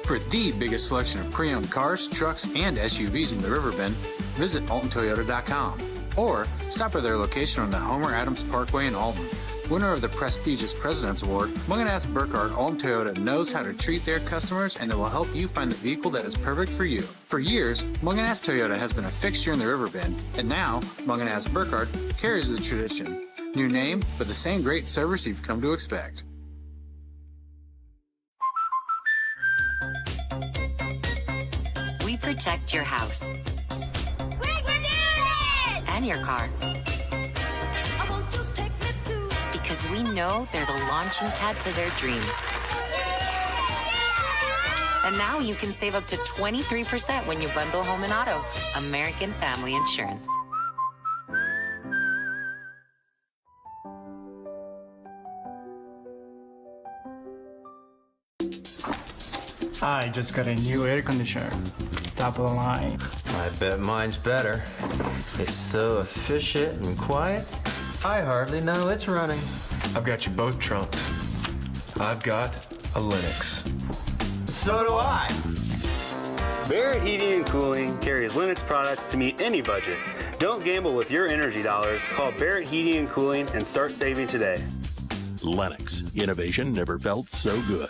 For the biggest selection of pre-owned cars, trucks, and SUVs in the Riverbend, visit AltonToyota.com or stop at their location on the Homer Adams Parkway in Alton. Winner of the prestigious President's Award, Munganats Burkhardt Alton Toyota knows how to treat their customers, and they will help you find the vehicle that is perfect for you. For years, Munganats Toyota has been a fixture in the Riverbend, and now Munganats Burkhardt carries the tradition. New name, but the same great service you've come to expect. We protect your house and your car. Because we know they're the launching pad to their dreams. And now you can save up to 23% when you bundle home and auto. American Family Insurance. I just got a new air conditioner. Top of the line. I bet mine's better. It's so efficient and quiet, I hardly know it's running. I've got you both trumped. I've got a Lennox. So do I. Barrett Heating and Cooling carries Lennox products to meet any budget. Don't gamble with your energy dollars. Call Barrett Heating and Cooling and start saving today. Lennox. Innovation never felt so good.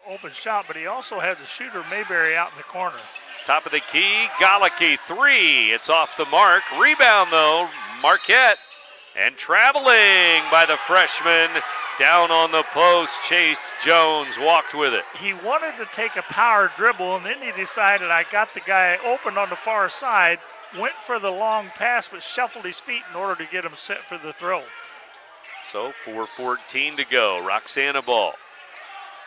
Open shot, but he also has a shooter, Mayberry, out in the corner. Top of the key, Galicki, 3. It's off the mark. Rebound, though, Marquette. And traveling by the freshman, down on the post, Chase Jones walked with it. He wanted to take a power dribble, and then he decided, I got the guy open on the far side, went for the long pass, but shuffled his feet in order to get him set for the throw. So 4:14 to go, Roxana ball.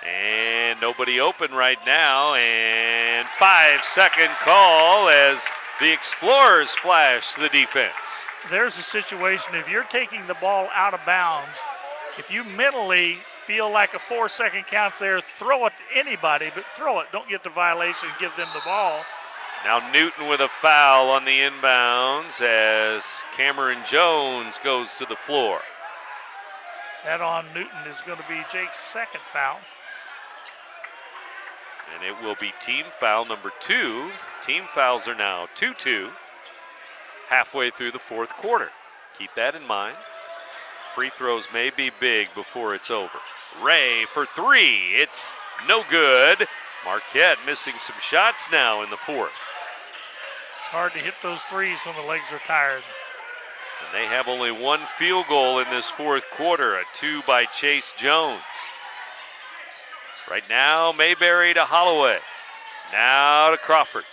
And nobody open right now, and 5-second call as the Explorers flash the defense. There's a situation, if you're taking the ball out of bounds, if you mentally feel like a 4-second count's there, throw it to anybody, but throw it. Don't get the violation and give them the ball. Now Newton with a foul on the inbounds as Cameron Jones goes to the floor. That on Newton is going to be Jake's second foul. And it will be team foul number 2. Team fouls are now 2-2. Halfway through the fourth quarter. Keep that in mind. Free throws may be big before it's over. Ray for 3. It's no good. Marquette missing some shots now in the fourth. It's hard to hit those threes when the legs are tired. And they have only one field goal in this fourth quarter, a 2 by Chase Jones. Right now, Mayberry to Holloway. Now to Crawford.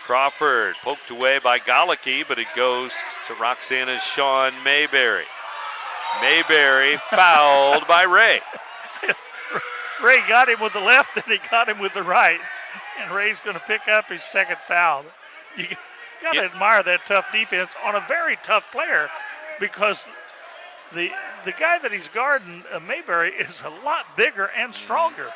Crawford poked away by Galicki, but it goes to Roxana's Sean Mayberry. Mayberry fouled by Ray. Ray got him with the left, and he got him with the right. And Ray's going to pick up his second foul. You got to admire that tough defense on a very tough player, because the guy that he's guarding, Mayberry, is a lot bigger and stronger.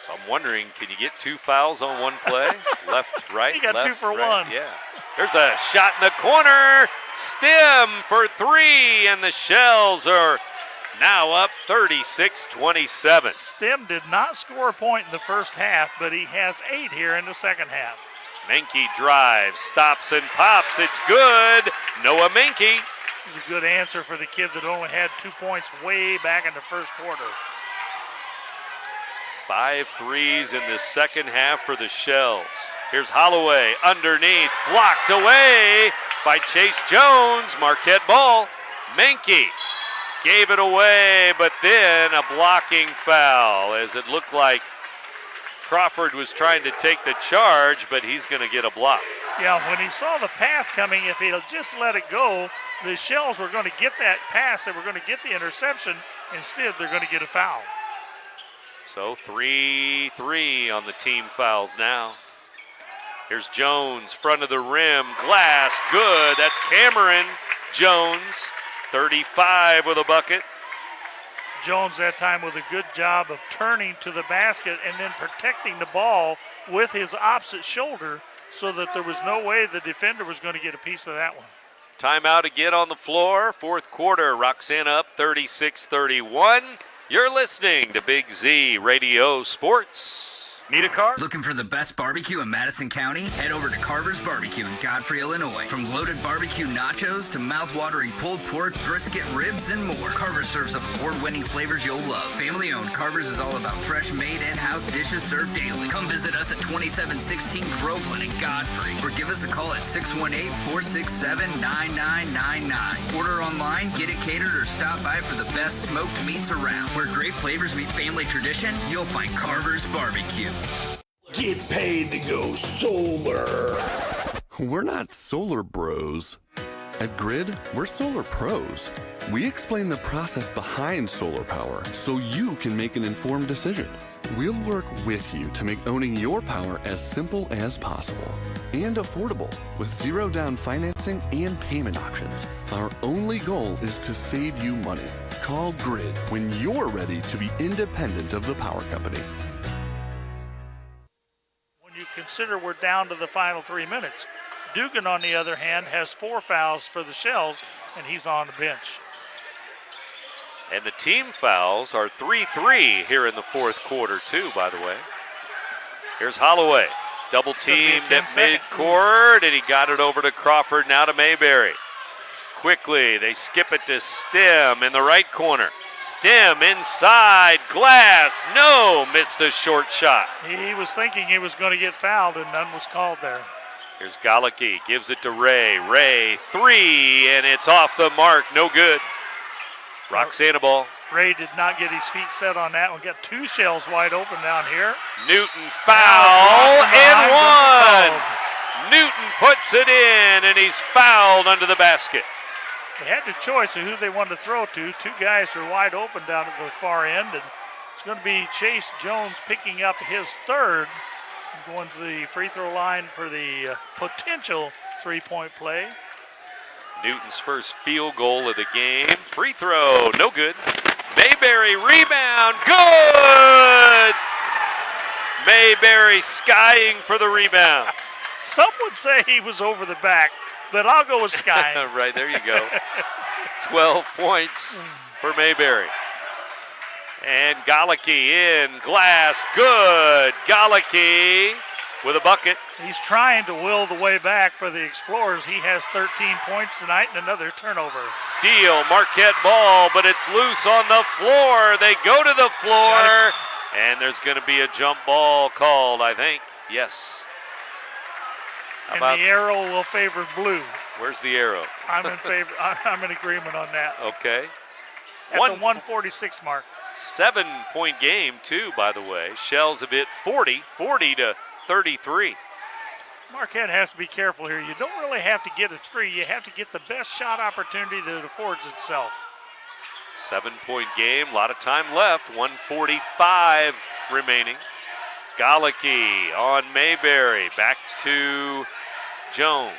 So I'm wondering, can you get 2 fouls on one play? Left, right, you got left, 2 for right. 1. Yeah. There's a shot in the corner. Stem for 3, and the Shells are now up 36-27. Stem did not score a point in the first half, but he has 8 here in the second half. Menke drives, stops and pops. It's good. Noah Menke. It was a good answer for the kid that only had 2 points way back in the first quarter. 5 threes in the second half for the Shells. Here's Holloway underneath, blocked away by Chase Jones. Marquette ball. Menke gave it away, but then a blocking foul as it looked like Crawford was trying to take the charge, but he's going to get a block. Yeah, when he saw the pass coming, if he'll just let it go, the Shells were going to get that pass. They were going to get the interception. Instead, they're going to get a foul. So 3-3 on the team fouls now. Here's Jones, front of the rim, glass, good. That's Cameron Jones, 35 with a bucket. Jones that time with a good job of turning to the basket and then protecting the ball with his opposite shoulder so that there was no way the defender was going to get a piece of that one. Timeout again on the floor. Fourth quarter, Roxana up 36-31. You're listening to Big Z Radio Sports. Need a car? Looking for the best barbecue in Madison County? Head over to Carver's Barbecue in Godfrey, Illinois. From loaded barbecue nachos to mouth-watering pulled pork, brisket, ribs, and more. Carver's serves up award-winning flavors you'll love. Family-owned, Carver's is all about fresh, made in-house dishes served daily. Come visit us at 2716 Groveland in Godfrey, or give us a call at 618-467-9999. Order online, get it catered, or stop by for the best smoked meats around. Where great flavors meet family tradition, you'll find Carver's Barbecue. Get paid to go solar. We're not solar bros. At Grid, we're solar pros. We explain the process behind solar power so you can make an informed decision. We'll work with you to make owning your power as simple as possible and affordable with zero down financing and payment options. Our only goal is to save you money. Call Grid when you're ready to be independent of the power company. You consider we're down to the final 3 minutes. Dugan, on the other hand, has 4 fouls for the Shells, and he's on the bench. And the team fouls are 3-3 here in the fourth quarter, too, by the way. Here's Holloway. Double teamed at midcourt, and he got it over to Crawford, now to Mayberry. Quickly, they skip it to Stem in the right corner. Stem inside, glass, no, missed a short shot. He was thinking he was going to get fouled, and none was called there. Here's Galicki, gives it to Ray. Ray, 3, and it's off the mark, no good. Roxana ball. Ray did not get his feet set on that one. Got 2 Shells wide open down here. Newton foul and one. Newton puts it in, and he's fouled under the basket. They had the choice of who they wanted to throw to. 2 guys are wide open down at the far end, and it's going to be Chase Jones picking up his 3rd, going to the free throw line for the potential 3-point play. Newton's first field goal of the game. Free throw, no good. Mayberry rebound, good! Mayberry skying for the rebound. Some would say he was over the back, but I'll go with sky. Right, there you go. 12 points for Mayberry. And Galicki in, glass, good. Galicki with a bucket. He's trying to will the way back for the Explorers. He has 13 points tonight and another turnover. Steal, Marquette ball, but it's loose on the floor. They go to the floor, and there's going to be a jump ball called, I think. Yes. And the arrow will favor blue. Where's the arrow? I'm in favor. I'm in agreement on that. Okay. At the 146 mark. 7-point game, too, by the way. Shells have hit 40 to 33. Marquette has to be careful here. You don't really have to get a 3. You have to get the best shot opportunity that affords itself. 7-point game, a lot of time left. 1:45 remaining. Galicki on Mayberry. Back to Jones.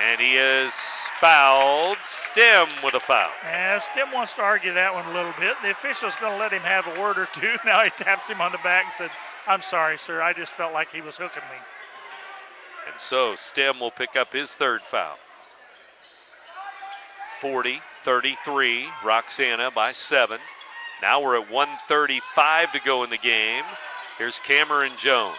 And he is fouled. Stem with a foul. And Stem wants to argue that one a little bit. The official's going to let him have a word or two. Now he taps him on the back and said, "I'm sorry, sir. I just felt like he was hooking me." And so Stem will pick up his 3rd foul. 40, 33, Roxana by 7. Now we're at 1:35 to go in the game. Here's Cameron Jones.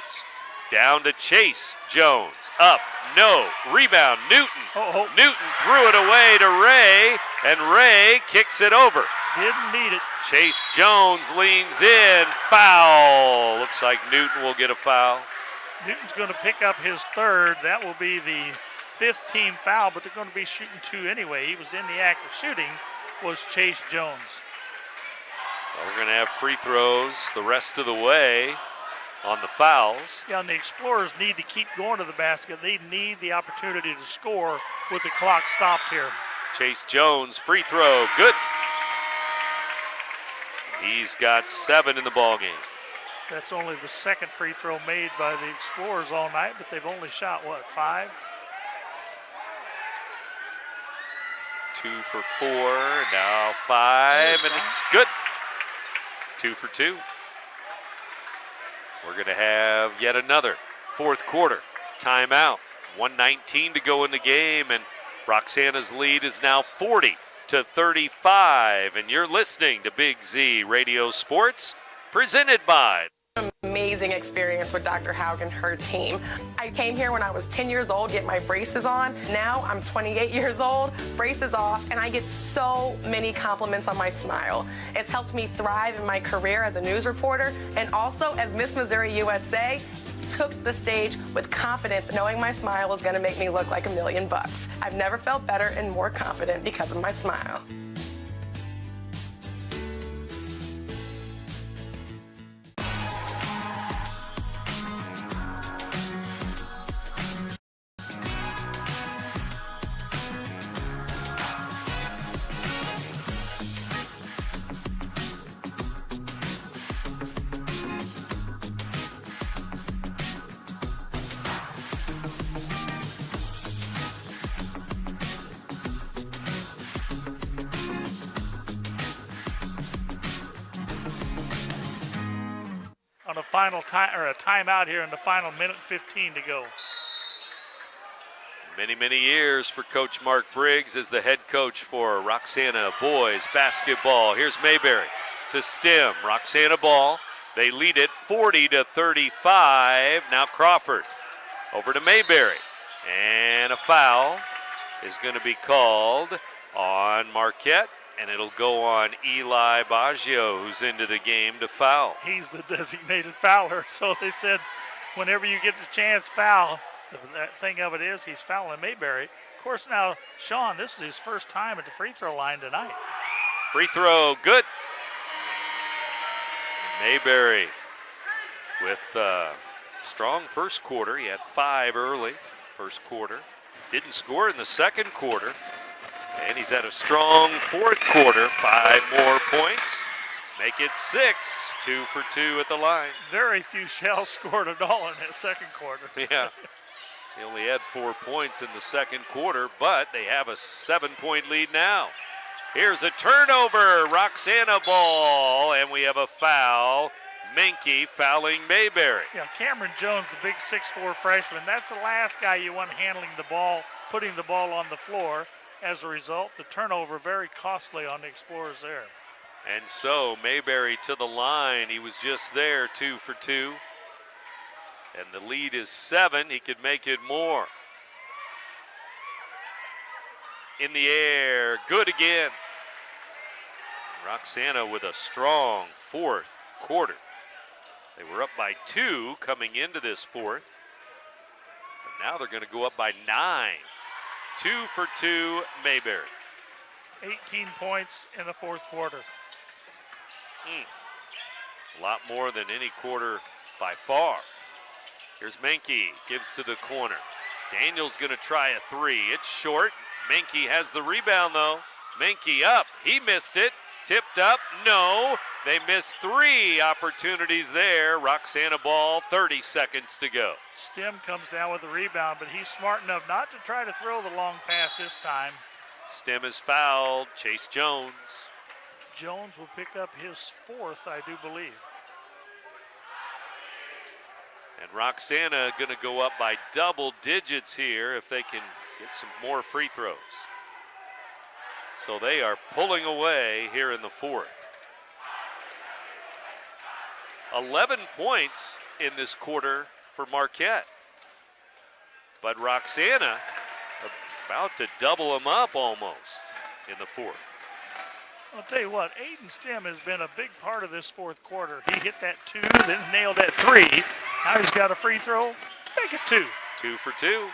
Down to Chase Jones. Up, no. Rebound, Newton. Newton threw it away to Ray, and Ray kicks it over. Didn't need it. Chase Jones leans in. Foul. Looks like Newton will get a foul. Newton's going to pick up his third. That will be the 15th foul, but they're going to be shooting 2 anyway. He was in the act of shooting, was Chase Jones. Well, we're going to have free throws the rest of the way on the fouls. Yeah, and the Explorers need to keep going to the basket. They need the opportunity to score with the clock stopped here. Chase Jones, free throw, good. He's got 7 in the ballgame. That's only the second free throw made by the Explorers all night, but they've only shot, 5? 2 for 4, now 5, and it's good. 2 for 2. We're going to have yet another fourth quarter timeout. 1:19 to go in the game, and Roxana's lead is now 40-35. And you're listening to Big Z Radio Sports, presented by. Amazing experience with Dr. Haug and her team. I came here when I was 10 years old, get my braces on. Now I'm 28 years old, braces off, and I get so many compliments on my smile. It's helped me thrive in my career as a news reporter, and also as Miss Missouri USA, took the stage with confidence, knowing my smile was gonna make me look like $1 million. I've never felt better and more confident because of my smile. On a final time, or a timeout here in the final minute 15 to go. Many, many years for Coach Mark Briggs as the head coach for Roxana boys basketball. Here's Mayberry to Stem. Roxana ball. They lead it 40-35. Now Crawford over to Mayberry. And a foul is going to be called on Marquette. And it'll go on Eli Baggio, who's into the game, to foul. He's the designated fouler, so they said whenever you get the chance, foul. The thing of it is he's fouling Mayberry. Of course, now, Sean, this is his first time at the free throw line tonight. Free throw, good. Mayberry with strong first quarter. He had 5 early first quarter. Didn't score in the second quarter. And he's had a strong fourth quarter, 5 more points. Make it 6, 2 for 2 at the line. Very few shells scored at all in that second quarter. Yeah, he only had 4 points in the second quarter, but they have a 7-point lead now. Here's a turnover, Roxana ball, and we have a foul. Menke fouling Mayberry. Yeah, Cameron Jones, the big 6'4" freshman, that's the last guy you want handling the ball, putting the ball on the floor. As a result, the turnover very costly on the Explorers there. And so Mayberry to the line. He was just there, 2 for 2. And the lead is 7. He could make it more. In the air, good again. Roxana with a strong fourth quarter. They were up by 2 coming into this fourth. But now they're going to go up by 9. 2 for 2, Mayberry. 18 points in the fourth quarter. A lot more than any quarter by far. Here's Menke, gives to the corner. Daniel's going to try a 3. It's short. Menke has the rebound, though. Menke up. He missed it. Tipped up. No. They missed 3 opportunities there. Roxana ball, 30 seconds to go. Stem comes down with the rebound, but he's smart enough not to try to throw the long pass this time. Stem is fouled. Chase Jones. Jones will pick up his 4th, I do believe. And Roxana going to go up by double digits here if they can get some more free throws. So they are pulling away here in the fourth. 11 points in this quarter for Marquette. But Roxana about to double them up almost in the fourth. I'll tell you what, Aiden Stem has been a big part of this fourth quarter. He hit that 2, then nailed that 3. Now he's got a free throw. Make it 2. 2 for 2.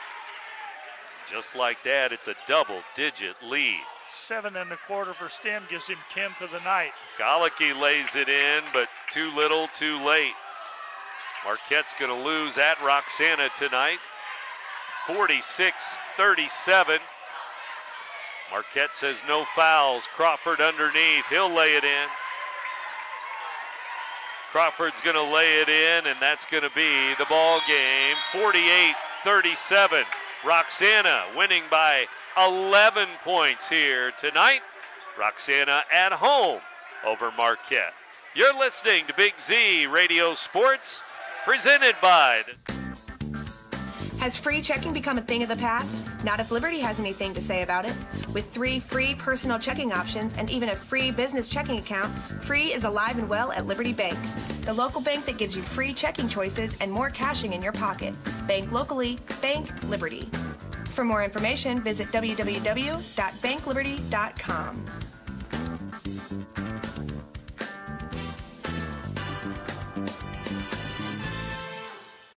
Just like that, it's a double-digit lead. 7 1/4 for Stem gives him 10 for the night. Galicki lays it in, but too little, too late. Marquette's going to lose at Roxana tonight, 46-37. Marquette says no fouls. Crawford underneath. He'll lay it in. Crawford's going to lay it in, and that's going to be the ball game. 48-37. Roxana winning by 11 points here tonight. Roxana at home over Marquette. You're listening to Big Z Radio Sports, presented by... Has free checking become a thing of the past? Not if Liberty has anything to say about it. With 3 free personal checking options and even a free business checking account, free is alive and well at Liberty Bank. The local bank that gives you free checking choices and more cashing in your pocket. Bank locally, bank Liberty. For more information, visit www.bankliberty.com.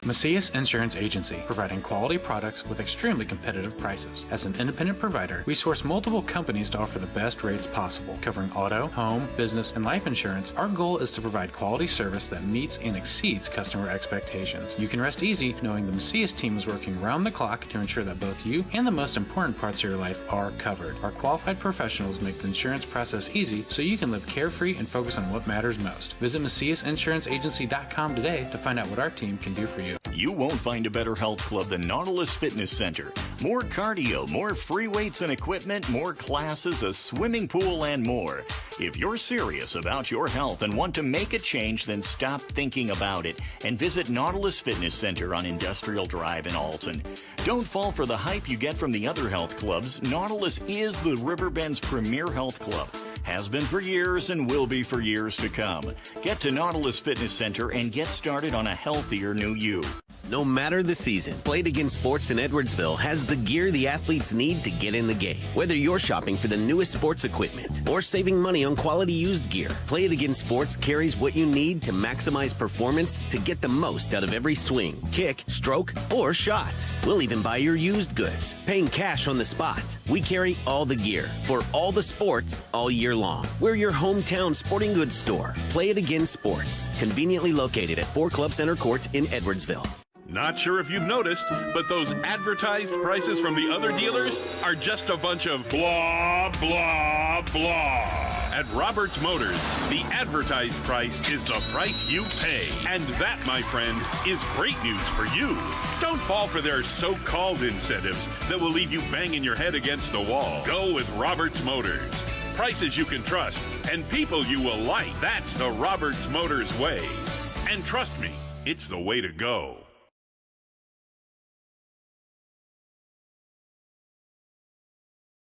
Macias Insurance Agency, providing quality products with extremely competitive prices. As an independent provider, we source multiple companies to offer the best rates possible, covering auto, home, business, and life insurance. Our goal is to provide quality service that meets and exceeds customer expectations. You can rest easy knowing the Macias team is working round the clock to ensure that both you and the most important parts of your life are covered. Our qualified professionals make the insurance process easy so you can live carefree and focus on what matters most. Visit MaciasInsuranceAgency.com today to find out what our team can do for you. You won't find a better health club than Nautilus Fitness Center. More cardio, more free weights and equipment, more classes, a swimming pool, and more. If you're serious about your health and want to make a change, then stop thinking about it and visit Nautilus Fitness Center on Industrial Drive in Alton. Don't fall for the hype you get from the other health clubs. Nautilus is the Riverbend's premier health club. Has been for years and will be for years to come. Get to Nautilus Fitness Center and get started on a healthier new you. No matter the season, Played Again Sports in Edwardsville has the gear the athletes need to get in the game. Whether you're shopping for the newest sports equipment or saving money on quality used gear, Played Again Sports carries what you need to maximize performance to get the most out of every swing, kick, stroke, or shot. We'll even buy your used goods, paying cash on the spot. We carry all the gear for all the sports all year long. We're your hometown sporting goods store. Play It Again Sports, conveniently located at 4 Club Center Court in Edwardsville. Not sure if you've noticed, but those advertised prices from the other dealers are just a bunch of blah, blah, blah. At Roberts Motors, the advertised price is the price you pay. And that, my friend, is great news for you. Don't fall for their so-called incentives that will leave you banging your head against the wall. Go with Roberts Motors. Prices you can trust and people you will like. That's the Roberts Motors way. And trust me, it's the way to go.